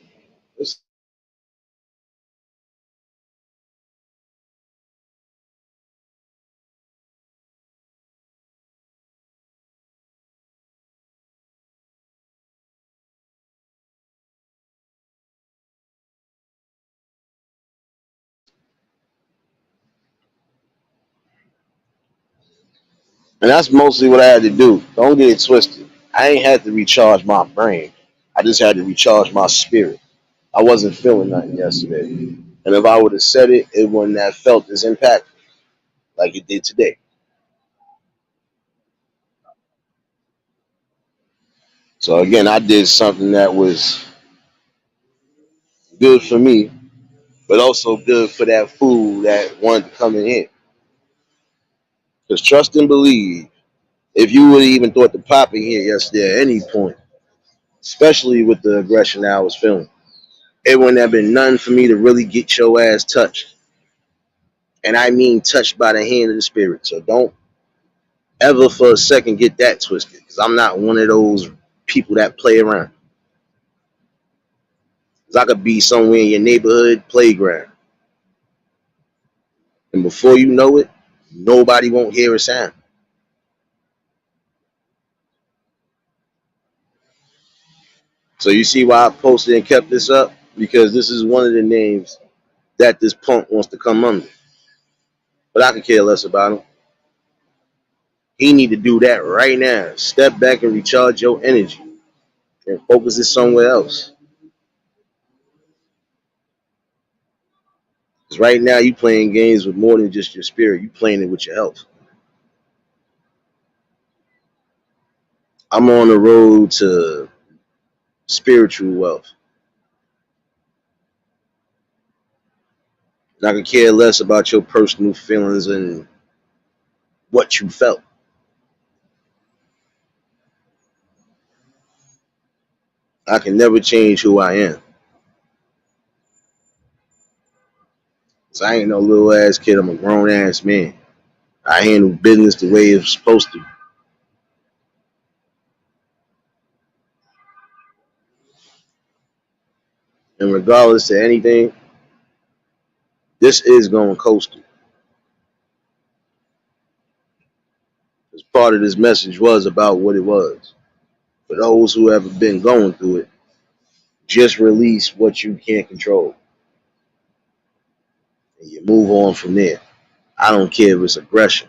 And that's mostly what I had to do. Don't get it twisted. I ain't had to recharge my brain. I just had to recharge my spirit. I wasn't feeling nothing yesterday. And if I would have said it, it wouldn't have felt as impactful like it did today. So again, I did something that was good for me, but also good for that fool that wanted to come in here. Because trust and believe, if you would have even thought to pop in here yesterday at any point, especially with the aggression that I was feeling, it wouldn't have been none for me to really get your ass touched. And I mean touched by the hand of the spirit. So don't ever for a second get that twisted. Because I'm not one of those people that play around. Because I could be somewhere in your neighborhood playground. And before you know it, nobody won't hear a sound. So you see why I posted and kept this up? Because this is one of the names that this punk wants to come under. But I could care less about him. He need to do that right now. Step back and recharge your energy and focus it somewhere else. Because right now you playing games with more than just your spirit. You playing it with your health. I'm on the road to spiritual wealth. And I could care less about your personal feelings and what you felt. I can never change who I am. So I ain't no little ass kid. I'm a grown ass man. I handle business the way it's supposed to. And regardless to anything, this is going coastal. Because part of this message was about what it was. For those who have been going through it, just release what you can't control. And you move on from there. I don't care if it's aggression.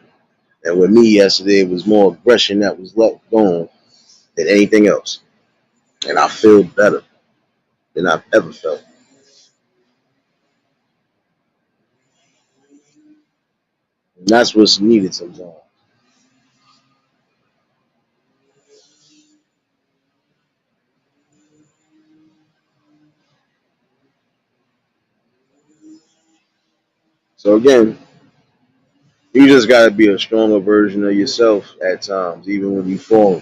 And with me yesterday, it was more aggression that was let go than anything else. And I feel better than I've ever felt. And that's what's needed sometimes. So again, you just gotta be a stronger version of yourself at times, even when you fall.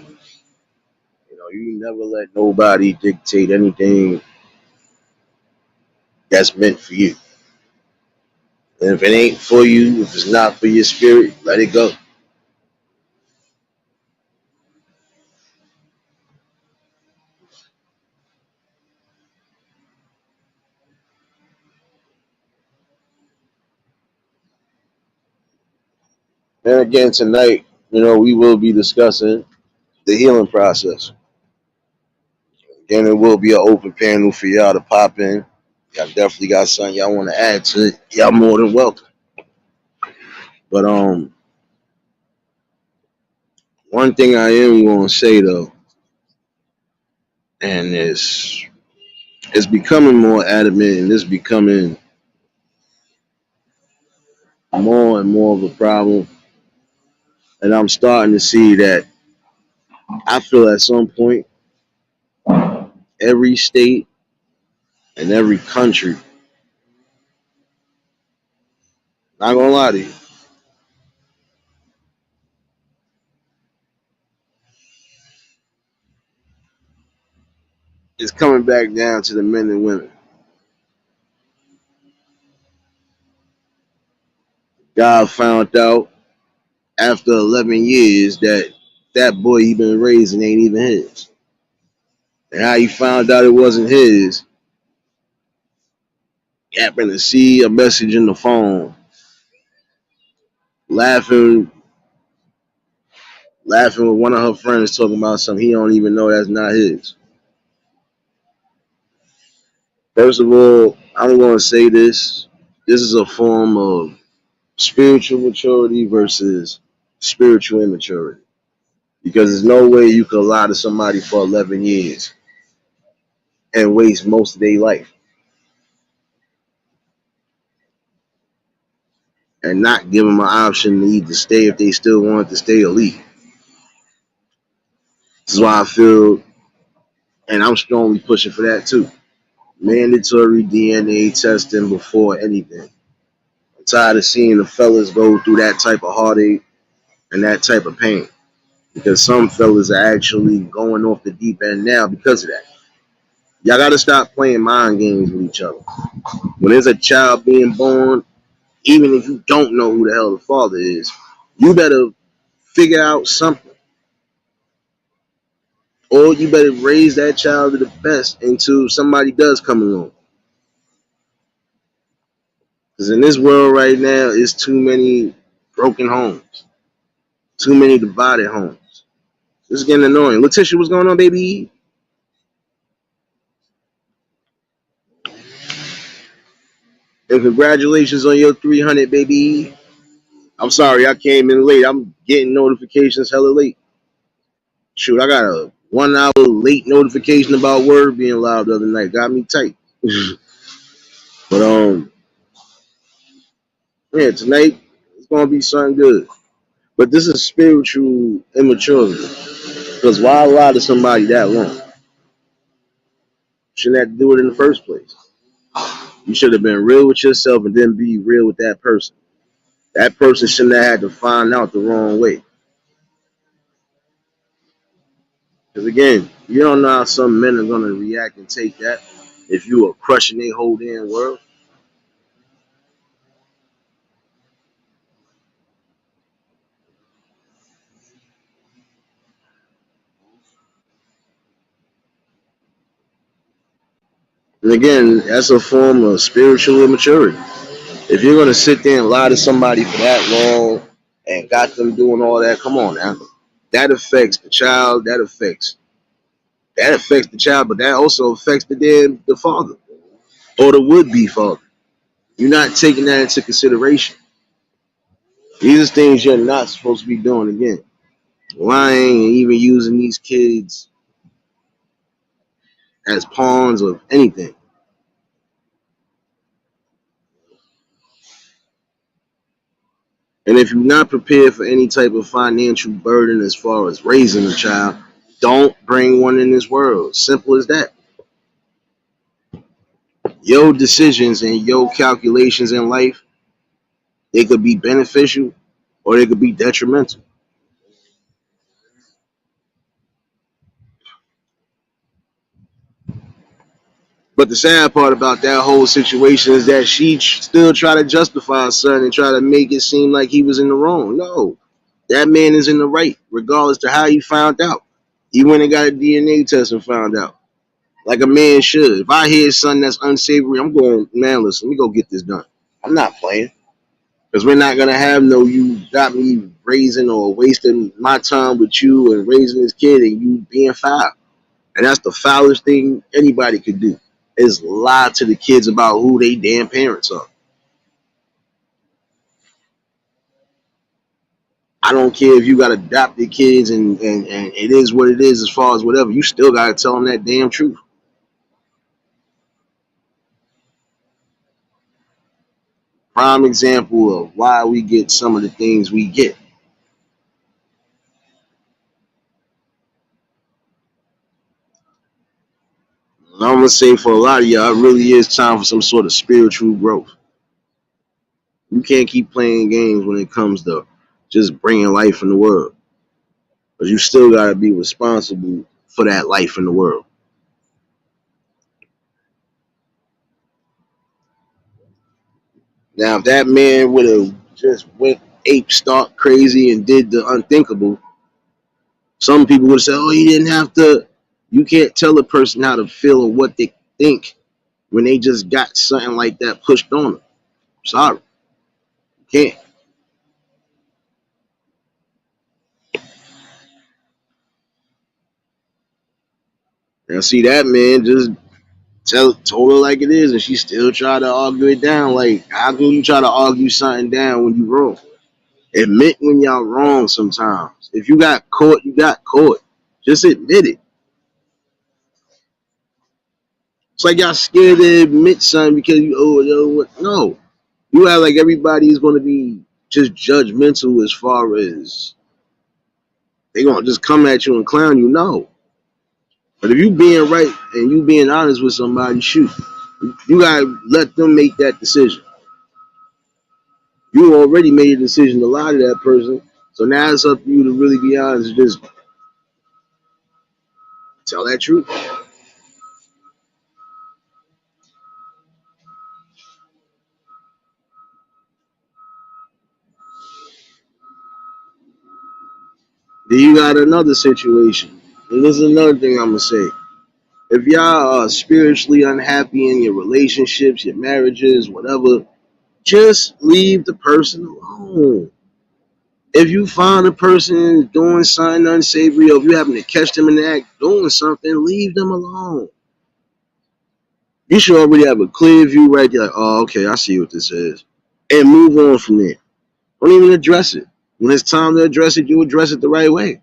You know, you never let nobody dictate anything that's meant for you. And if it ain't for you, if it's not for your spirit, let it go. And again, tonight, we will be discussing the healing process. Again, it will be an open panel for y'all to pop in. Y'all definitely got something y'all want to add to it. Y'all more than welcome. But one thing I am going to say though, and it's becoming more adamant, and it's becoming more and more of a problem. And I'm starting to see that I feel at some point every state and every country, not gonna lie to you, is coming back down to the men and women. God found out after 11 years that that boy he been raising ain't even his. And how he found out it wasn't his, happened to see a message in the phone, laughing, laughing with one of her friends talking about something he don't even know that's not his. First of all, I'm going to say this. This is a form of spiritual maturity versus spiritual immaturity. Because there's no way you could lie to somebody for 11 years and waste most of their life and not give them an option to either stay if they still want to stay or leave. This is why I feel, and I'm strongly pushing for that too. Mandatory DNA testing before anything. I'm tired of seeing the fellas go through that type of heartache and that type of pain. Because some fellas are actually going off the deep end now because of that. Y'all gotta stop playing mind games with each other. When there's a child being born, even if you don't know who the hell the father is, you better figure out something. Or you better raise that child to the best until somebody does come along. Because in this world right now, it's too many broken homes, too many divided homes. This is getting annoying. Letitia, what's going on, baby? And congratulations on your 300, baby. I'm sorry I came in late. I'm getting notifications hella late. Shoot, I got a 1 hour late notification about Word being loud the other night. Got me tight. But yeah, tonight it's gonna be something good. But this is spiritual immaturity. Because why lie to somebody that long? Shouldn't have to do it in the first place. You should have been real with yourself and then be real with that person. That person shouldn't have had to find out the wrong way. Because again, you don't know how some men are gonna react and take that if you are crushing their whole damn world. And again, that's a form of spiritual immaturity. If you're gonna sit there and lie to somebody for that long and got them doing all that, come on now. That affects the child. That affects the child, but that also affects the father or the would be father. You're not taking that into consideration. These are things you're not supposed to be doing again. Lying and even using these kids as pawns of anything. And if you're not prepared for any type of financial burden as far as raising a child, don't bring one in this world. Simple as that. Your decisions and your calculations in life They could be beneficial or they could be detrimental. But the sad part about that whole situation is that she still try to justify her son and try to make it seem like he was in the wrong. No, that man is in the right, regardless to how he found out. He went and got a DNA test and found out, like a man should. If I hear something that's unsavory, I'm going, man, listen, let me go get this done. I'm not playing. Because we're not going to have no, you got me raising or wasting my time with you and raising this kid and you being foul. And that's the foulest thing anybody could do, is lie to the kids about who they damn parents are. I don't care if you got adopted kids and it is what it is as far as whatever. You still got to tell them that damn truth. Prime example of why we get some of the things we get. And I'm going to say for a lot of y'all, it really is time for some sort of spiritual growth. You can't keep playing games when it comes to just bringing life in the world. But you still got to be responsible for that life in the world. Now, if that man would have just went ape stark crazy and did the unthinkable, some people would say, oh, he didn't have to. You can't tell a person how to feel or what they think when they just got something like that pushed on them. Sorry. You can't. Now, see, that man just told her like it is, and she still tried to argue it down. Like, how can you try to argue something down when you wrong? Admit when y'all wrong sometimes. If you got caught, you got caught. Just admit it. It's like y'all scared to admit something because no. You act like everybody is going to be just judgmental as far as they going to just come at you and clown you. No. But if you being right and you being honest with somebody, shoot, you got to let them make that decision. You already made a decision to lie to that person. So now it's up to you to really be honest and just tell that truth. Then you got another situation. And this is another thing I'm going to say. If y'all are spiritually unhappy in your relationships, your marriages, whatever, just leave the person alone. If you find a person doing something unsavory, or if you happen to catch them in the act doing something, leave them alone. You should already have a clear view right there. Like, oh, okay, I see what this is. And move on from there. Don't even address it. When it's time to address it, you address it the right way.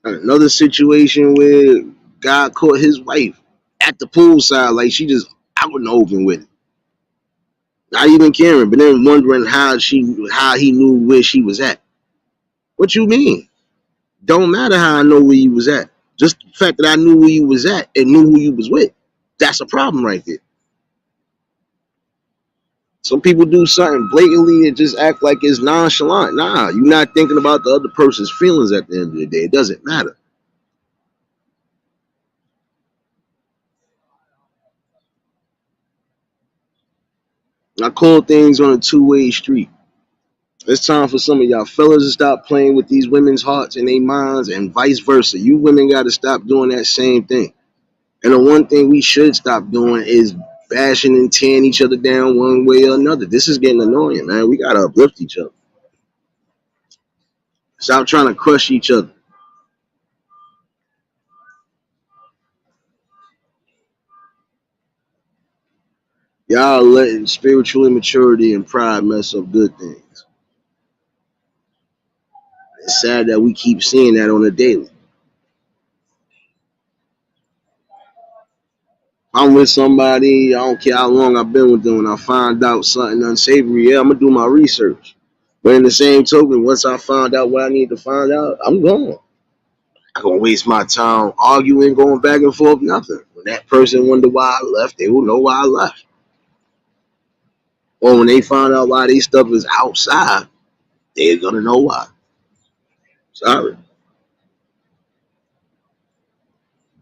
Another situation where God caught his wife at the poolside, like she just out in the open with it. Not even caring, but then wondering how he knew where she was at. What you mean? Don't matter how I know where you was at. Just the fact that I knew where you was at and knew who you was with. That's a problem right there. Some people do something blatantly and just act like it's nonchalant. Nah, you're not thinking about the other person's feelings at the end of the day. It doesn't matter. I call things on a two-way street. It's time for some of y'all fellas to stop playing with these women's hearts and their minds and vice versa. You women got to stop doing that same thing. And the one thing we should stop doing is bashing and tearing each other down one way or another. This is getting annoying, man. We got to uplift each other. Stop trying to crush each other. Y'all letting spiritual immaturity and pride mess up good things. It's sad that we keep seeing that on a daily. I'm with somebody, I don't care how long I've been with them, when I find out something unsavory, yeah, I'm going to do my research. But in the same token, once I find out what I need to find out, I'm gone. I'm going to waste my time arguing, going back and forth, nothing. that person wonder why I left, they will know why I left. Or when they find out why they stuff is outside, they're gonna know why. Sorry.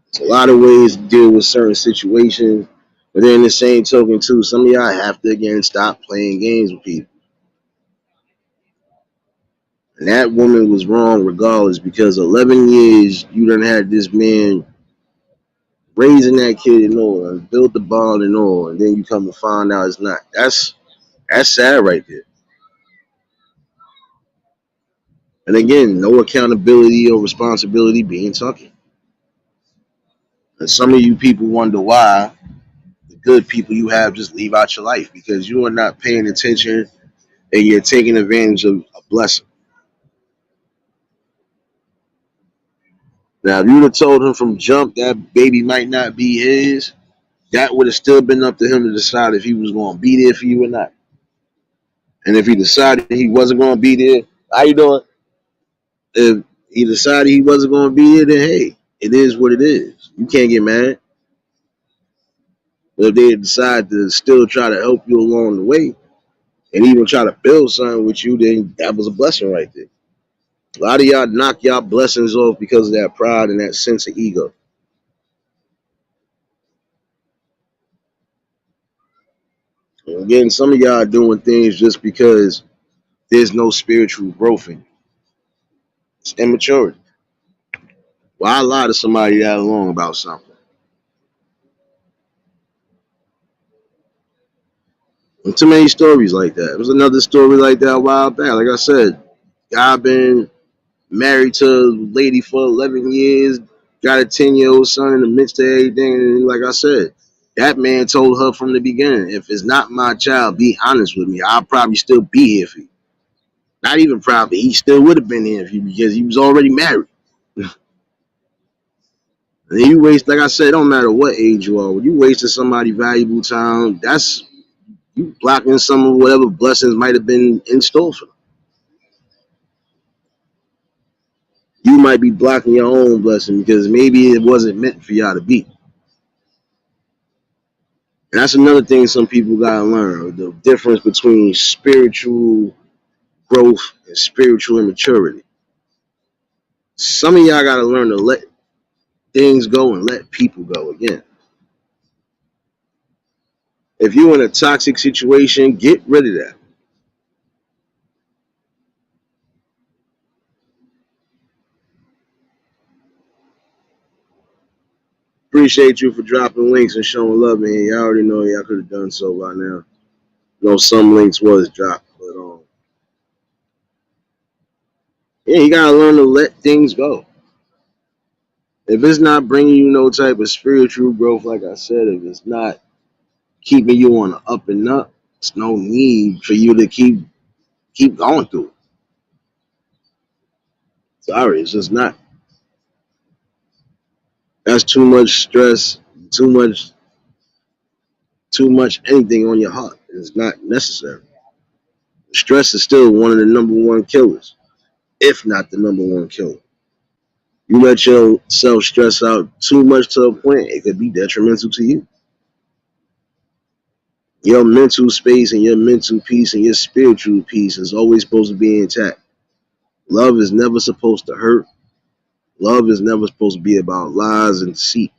It's a lot of ways to deal with certain situations. But then in the same token too, some of y'all have to again stop playing games with people. And that woman was wrong regardless because 11 years you done had this man raising that kid and all and built the bond and all, and then you come to find out it's not. That's sad right there. And again, no accountability or responsibility being taken. And some of you people wonder why the good people you have just leave out your life because you are not paying attention and you're taking advantage of a blessing. Now, if you'd have told him from jump that baby might not be his, that would have still been up to him to decide if he was going to be there for you or not. And if he decided he wasn't going to be there, how you doing? If he decided he wasn't going to be there, then hey, it is what it is. You can't get mad. But if they decide to still try to help you along the way and even try to build something with you, then that was a blessing right there. A lot of y'all knock y'all blessings off because of that pride and that sense of ego. And again, some of y'all are doing things just because there's no spiritual growth in you. It's immaturity. Why lie to somebody that long about something? And too many stories like that. There was another story like that a while back. Like I said, guy been married to a lady for 11 years, got a 10-year-old son in the midst of everything. And like I said, that man told her from the beginning, if it's not my child, be honest with me. I'll probably still be here for you. Not even probably. He still would have been here for you because he was already married. And you waste, like I said, it don't matter what age you are. When you wasting somebody valuable time, that's you blocking some of whatever blessings might have been in store for them. You might be blocking your own blessing because maybe it wasn't meant for y'all to be. And that's another thing some people gotta learn: the difference between spiritual growth and spiritual immaturity. Some of y'all gotta learn to let things go and let people go again. If you're in a toxic situation, get rid of that. Appreciate you for dropping links and showing love, man. Y'all already know y'all could have done so by now. I know some links was dropped, but yeah, you gotta learn to let things go. If it's not bringing you no type of spiritual growth, like I said, if it's not keeping you on the up and up, it's no need for you to keep going through it. Sorry, it's just not. That's too much stress, too much, too much anything on your heart. It's not necessary. Stress is still one of the number one killers, if not the number one killer. You let yourself stress out too much to a point, it could be detrimental to you. Your mental space and your mental peace and your spiritual peace is always supposed to be intact. Love is never supposed to hurt. Love is never supposed to be about lies and deceit.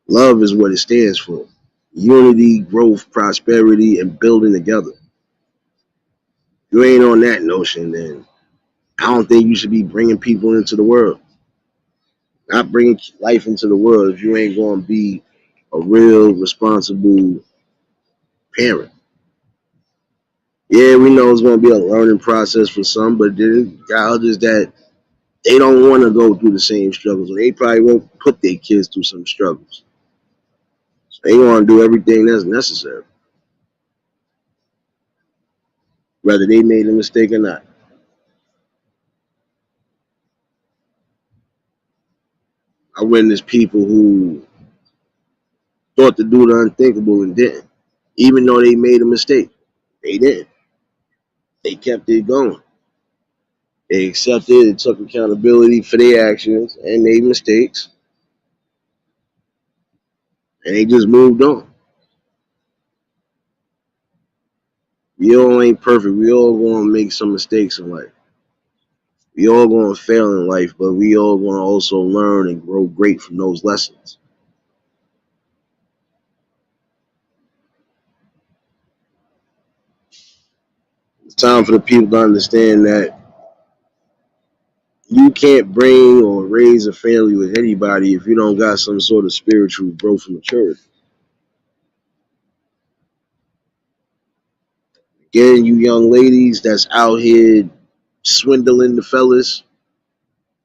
Love is what it stands for: unity, growth, prosperity, and building together. If you ain't on that notion, then I don't think you should be bringing people into the world. Not bringing life into the world if you ain't going to be a real responsible parent. Yeah, we know it's going to be a learning process for some, but then got others that they don't want to go through the same struggles, or they probably won't put their kids through some struggles. So they want to do everything that's necessary, whether they made a mistake or not. I witnessed people who thought to do the unthinkable and didn't, even though they made a mistake. They didn't. They kept it going. They accepted and took accountability for their actions and made mistakes. and they just moved on. We all ain't perfect. We all gonna make some mistakes in life. We all gonna fail in life, but we all gonna also learn and grow great from those lessons. It's time for the people to understand that you can't bring or raise a family with anybody if you don't got some sort of spiritual growth and maturity. Again, you young ladies that's out here swindling the fellas,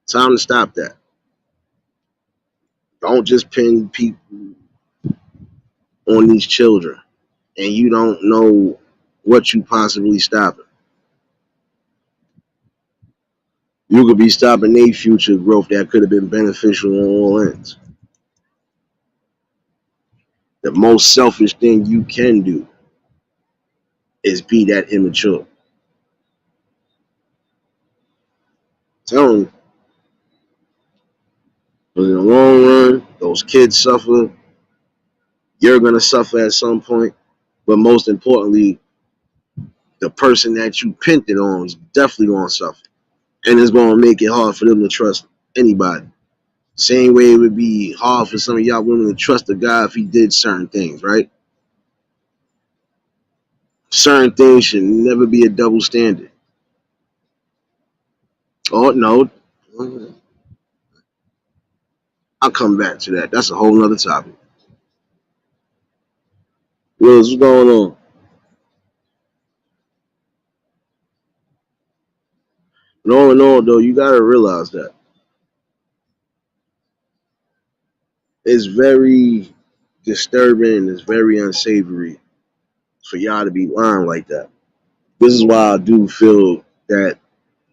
time to stop that. Don't just pin people on these children and you don't know what you possibly stopping. You could be stopping their future growth that could have been beneficial on all ends. The most selfish thing you can do is be that immature. Tell them, but in the long run, those kids suffer. You're gonna suffer at some point. But most importantly, the person that you pinned it on is definitely gonna suffer. And it's gonna make it hard for them to trust anybody. Same way it would be hard for some of y'all women to trust a guy if he did certain things, right? Certain things should never be a double standard. Oh no, I'll come back to that. That's a whole nother topic. Wills, what's going on? But all in all, though, you gotta realize that it's very disturbing. It's very unsavory for y'all to be lying like that. This is why I do feel that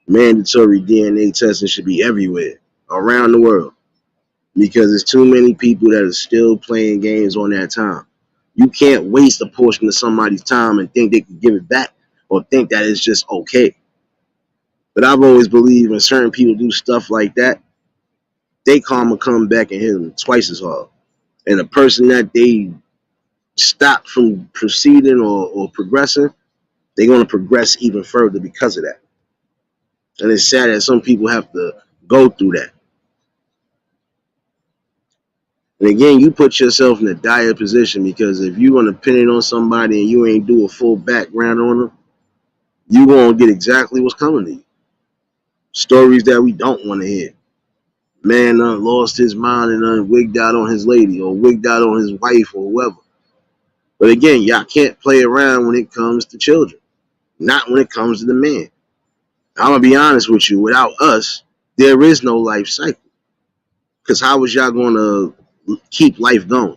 mandatory DNA testing should be everywhere around the world because there's too many people that are still playing games on that time. You can't waste a portion of somebody's time and think they can give it back or think that it's just okay. But I've always believed when certain people do stuff like that, they karma come back and hit them twice as hard. And the person that they stop from proceeding or progressing, they're going to progress even further because of that. And it's sad that some people have to go through that. And again, you put yourself in a dire position because if you're going to pin it on somebody and you ain't do a full background on them, you're going to get exactly what's coming to you. Stories that we don't want to hear. Man lost his mind and wigged out on his lady or wigged out on his wife or whoever. But again, y'all can't play around when it comes to children. Not when it comes to the man. I'm going to be honest with you. Without us, there is no life cycle. Because how is y'all going to keep life going?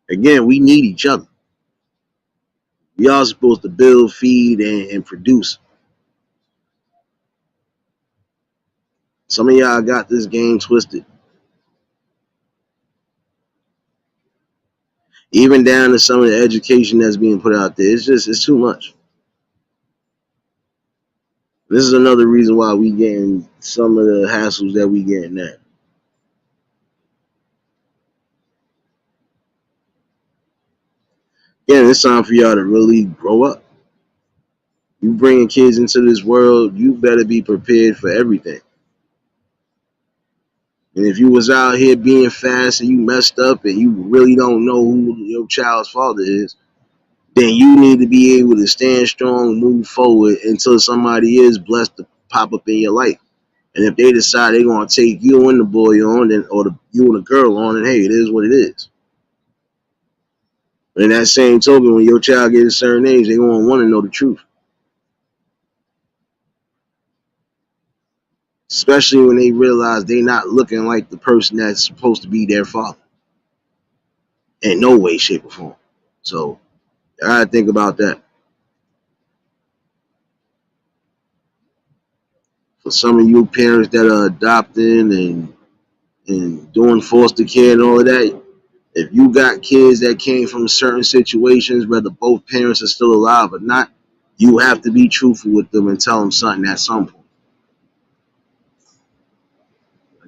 Again, we need each other. We all supposed to build, feed, and produce. Some of y'all got this game twisted. Even down to some of the education that's being put out there. It's too much. This is another reason why we getting some of the hassles that we getting now. Again, it's time for y'all to really grow up. You bringing kids into this world, you better be prepared for everything. And if you was out here being fast and you messed up and you really don't know who your child's father is, then you need to be able to stand strong, move forward until somebody is blessed to pop up in your life. And if they decide they're gonna take you and the boy on, then or you and the girl on, then hey, it is what it is. And that same token, when your child gets a certain age, they're gonna want to know the truth. Especially when they realize they're not looking like the person that's supposed to be their father. In no way, shape, or form. So I gotta think about that. For some of you parents that are adopting and doing foster care and all of that, if you got kids that came from certain situations, whether both parents are still alive or not, you have to be truthful with them and tell them something at some point.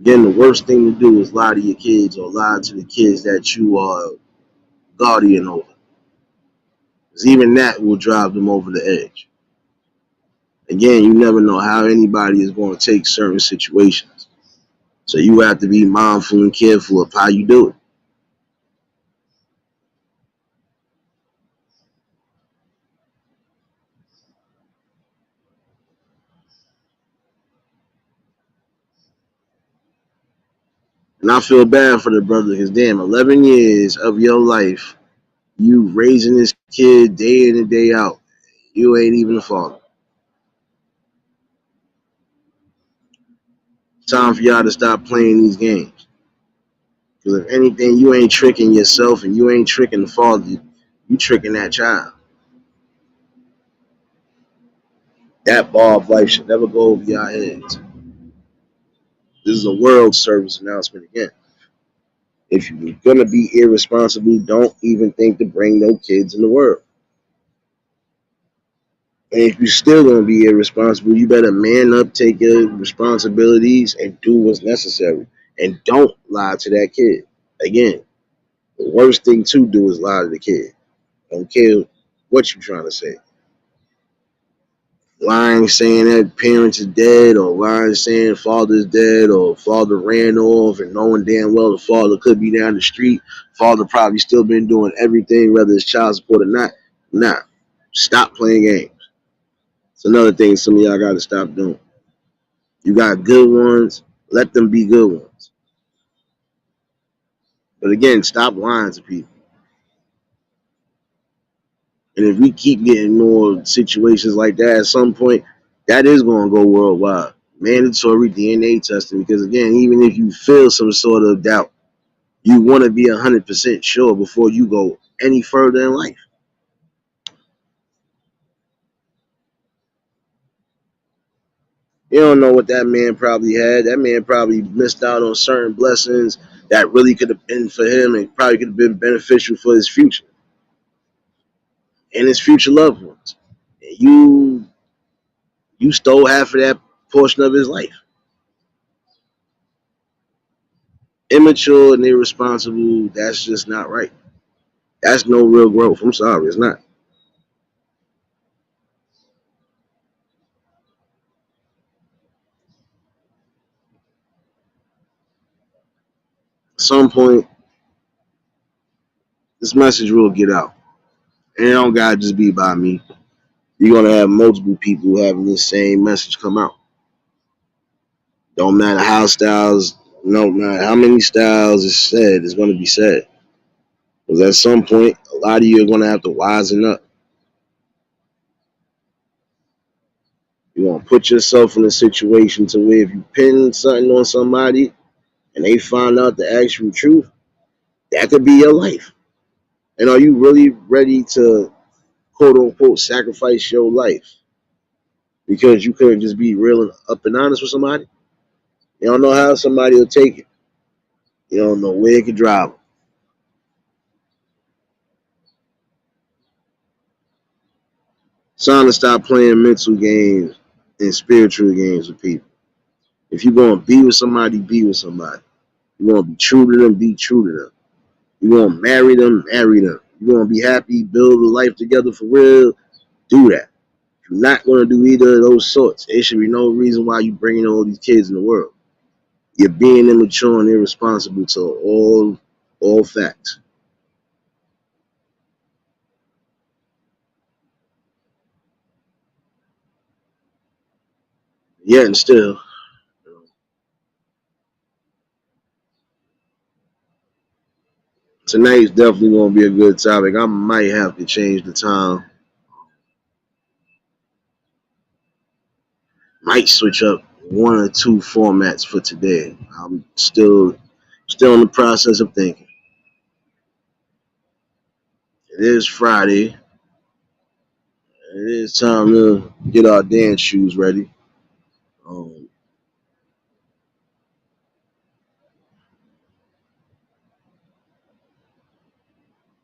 Again, the worst thing to do is lie to your kids or lie to the kids that you are guardian over. Because even that will drive them over the edge. Again, you never know how anybody is going to take certain situations. So you have to be mindful and careful of how you do it. And I feel bad for the brother because damn, 11 years of your life, you raising this kid day in and day out. You ain't even a father. Time for y'all to stop playing these games. Because if anything, you ain't tricking yourself and you ain't tricking the father. You tricking that child. That bar of life should never go over your heads. This is a world service announcement again. If you're gonna be irresponsible, don't even think to bring no kids in the world. And if you're still gonna be irresponsible, you better man up, take your responsibilities, and do what's necessary. And don't lie to that kid. Again, the worst thing to do is lie to the kid. Don't care what you're trying to say. Lying saying that parents is dead, or lying saying father's dead, or father ran off, and knowing damn well the father could be down the street. Father probably still been doing everything, whether it's child support or not. Nah, stop playing games. It's another thing some of y'all got to stop doing. You got good ones, let them be good ones. But again, stop lying to people. And if we keep getting more situations like that, at some point, that is going to go worldwide. Mandatory DNA testing, because again, even if you feel some sort of doubt, you want to be 100% sure before you go any further in life. You don't know what that man probably had. That man probably missed out on certain blessings that really could have been for him and probably could have been beneficial for his future and his future loved ones. And you stole half of that portion of his life. Immature and irresponsible, that's just not right. That's no real growth. I'm sorry, it's not. At some point, this message will get out. And it don't gotta just be by me. You're gonna have multiple people having this same message come out. Don't matter how styles, no matter how many styles is said, it's gonna be said. Because at some point, a lot of you are gonna have to wisen up. You're gonna put yourself in a situation to where if you pin something on somebody and they find out the actual truth, that could be your life. And are you really ready to quote unquote sacrifice your life because you couldn't just be real and up and honest with somebody? You don't know how somebody will take it. You don't know where it could drive them. It's time to stop playing mental games and spiritual games with people. If you're going to be with somebody, be with somebody. You're going to be true to them, be true to them. You're going to marry them, marry them. You're going to be happy, build a life together for real, do that. If you're not going to do either of those sorts, there should be no reason why you're bringing all these kids in the world. You're being immature and irresponsible to all facts. Yet and still, tonight's definitely gonna be a good topic. I might have to change the time. Might switch up one or two formats for today. I'm still in the process of thinking. It is Friday. It is time to get our dance shoes ready. Um,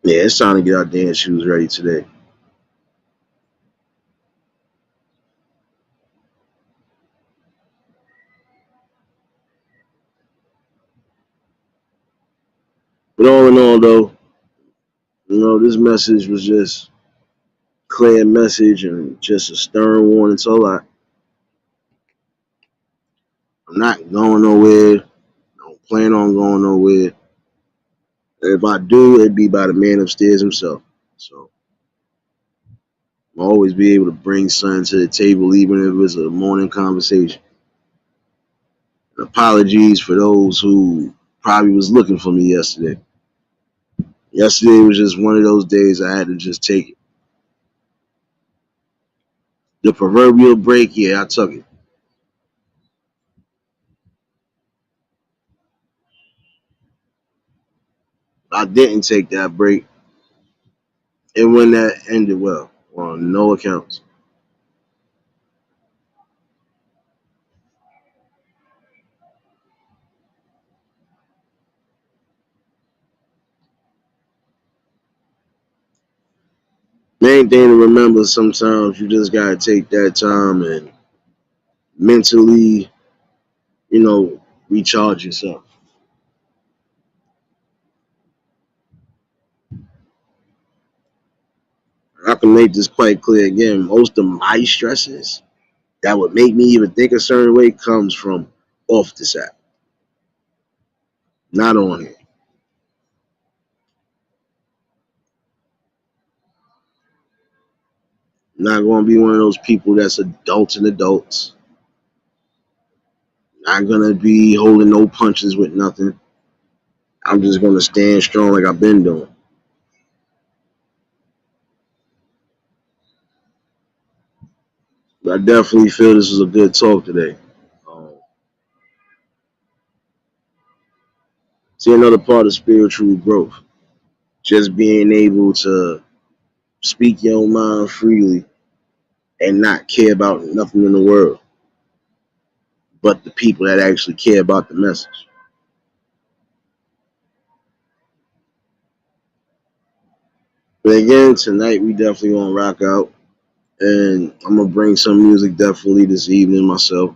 yeah, it's time to get our dance shoes ready today. But all in all, though, this message was just clear message and just a stern warning. So I'm not going nowhere. I don't plan on going nowhere. And if I do, it'd be by the man upstairs himself. So I'll always be able to bring something to the table, even if it's a morning conversation. And apologies for those who probably was looking for me yesterday. Yesterday was just one of those days I had to just take it. The proverbial break, yeah, I took it. I didn't take that break, and when that ended well, on no accounts. Main thing to remember, sometimes you just gotta take that time and mentally, recharge yourself. I can make this quite clear again. Most of my stresses that would make me even think a certain way comes from off this app, not on here. I'm not gonna be one of those people that's adults and adults. Not gonna be holding no punches with nothing. I'm just gonna stand strong like I've been doing. But I definitely feel this was a good talk today. Um, See another part of spiritual growth. Just being able to speak your mind freely and not care about nothing in the world but the people that actually care about the message. But again, tonight we definitely gonna rock out, and I'm gonna bring some music definitely this evening myself.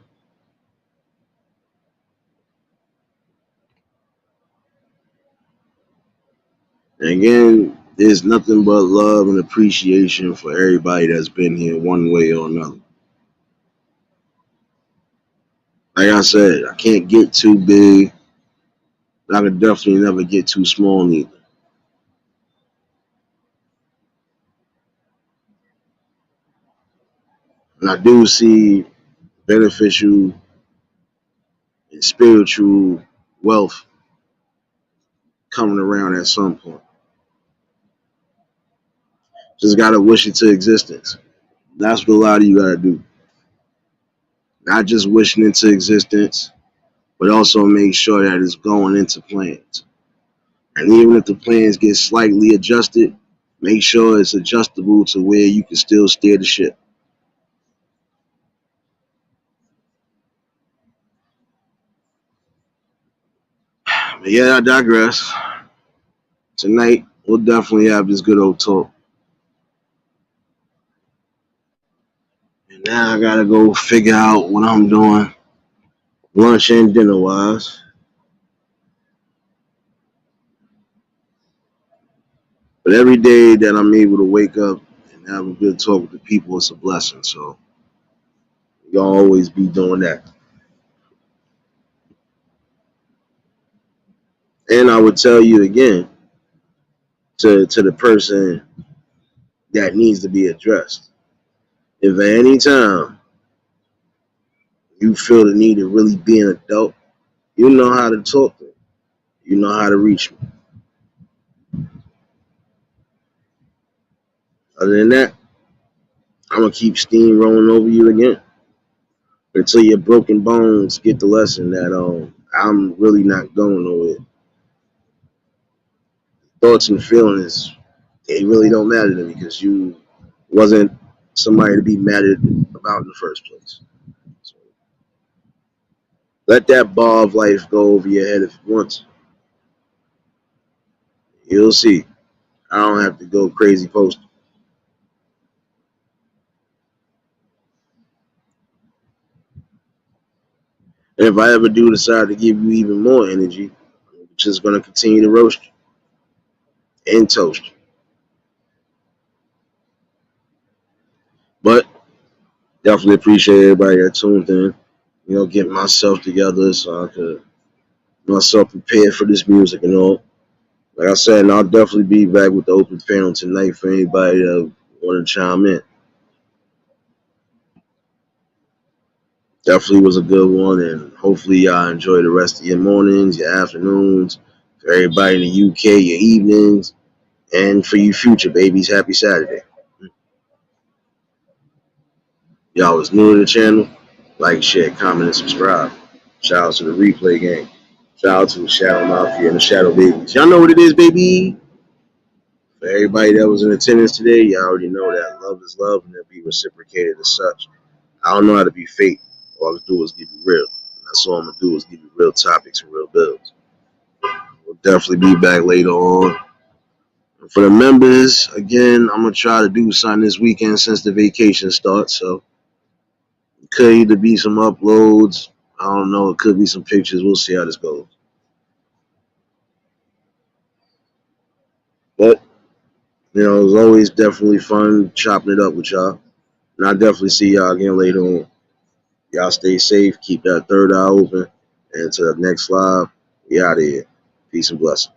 And again, there's nothing but love and appreciation for everybody that's been here one way or another. Like I said, I can't get too big. I could definitely never get too small neither. And I do see beneficial and spiritual wealth coming around at some point. Just gotta wish it to existence. That's what a lot of you gotta do. Not just wishing into existence, but also make sure that it's going into plans. And even if the plans get slightly adjusted, make sure it's adjustable to where you can still steer the ship. But yeah, I digress. Tonight, we'll definitely have this good old talk. And now I gotta go figure out what I'm doing, lunch and dinner wise. But every day that I'm able to wake up and have a good talk with the people, it's a blessing. So y'all always be doing that. And I would tell you again, to the person that needs to be addressed. If at any time you feel the need to really be an adult, you know how to talk to me. You know how to reach me. Other than that, I'm gonna keep steamrolling over you again until your broken bones get the lesson that I'm really not going nowhere. Thoughts and feelings, they really don't matter to me because you wasn't somebody to be mad about in the first place. So let that ball of life go over your head if you want to. You'll see. I don't have to go crazy posting. And if I ever do decide to give you even more energy, I'm just gonna continue to roast you. and toast you. But definitely appreciate everybody that tuned in. Get myself together so I could myself prepared for this music and all. Like I said, and I'll definitely be back with the open panel tonight for anybody that want to chime in. Definitely was a good one, and hopefully y'all enjoy the rest of your mornings, your afternoons. For everybody in the UK, your evenings, and for you future babies, happy Saturday. Y'all was new to the channel, like, share, comment, and subscribe. Shout out to the replay gang. Shout out to the Shadow Mafia and the Shadow Babies. Y'all know what it is, baby. For everybody that was in attendance today, y'all already know that love is love and it'll be reciprocated as such. I don't know how to be fake. All I do is give you real. That's all I'm gonna do is give you real topics and real bills. We'll definitely be back later on. And for the members, again, I'm gonna try to do something this weekend since the vacation starts. So it could either be some uploads. I don't know. It could be some pictures. We'll see how this goes. But it was always definitely fun chopping it up with y'all. And I'll definitely see y'all again later on. Y'all stay safe. Keep that third eye open. And until the next live, we out of here. Peace and blessings.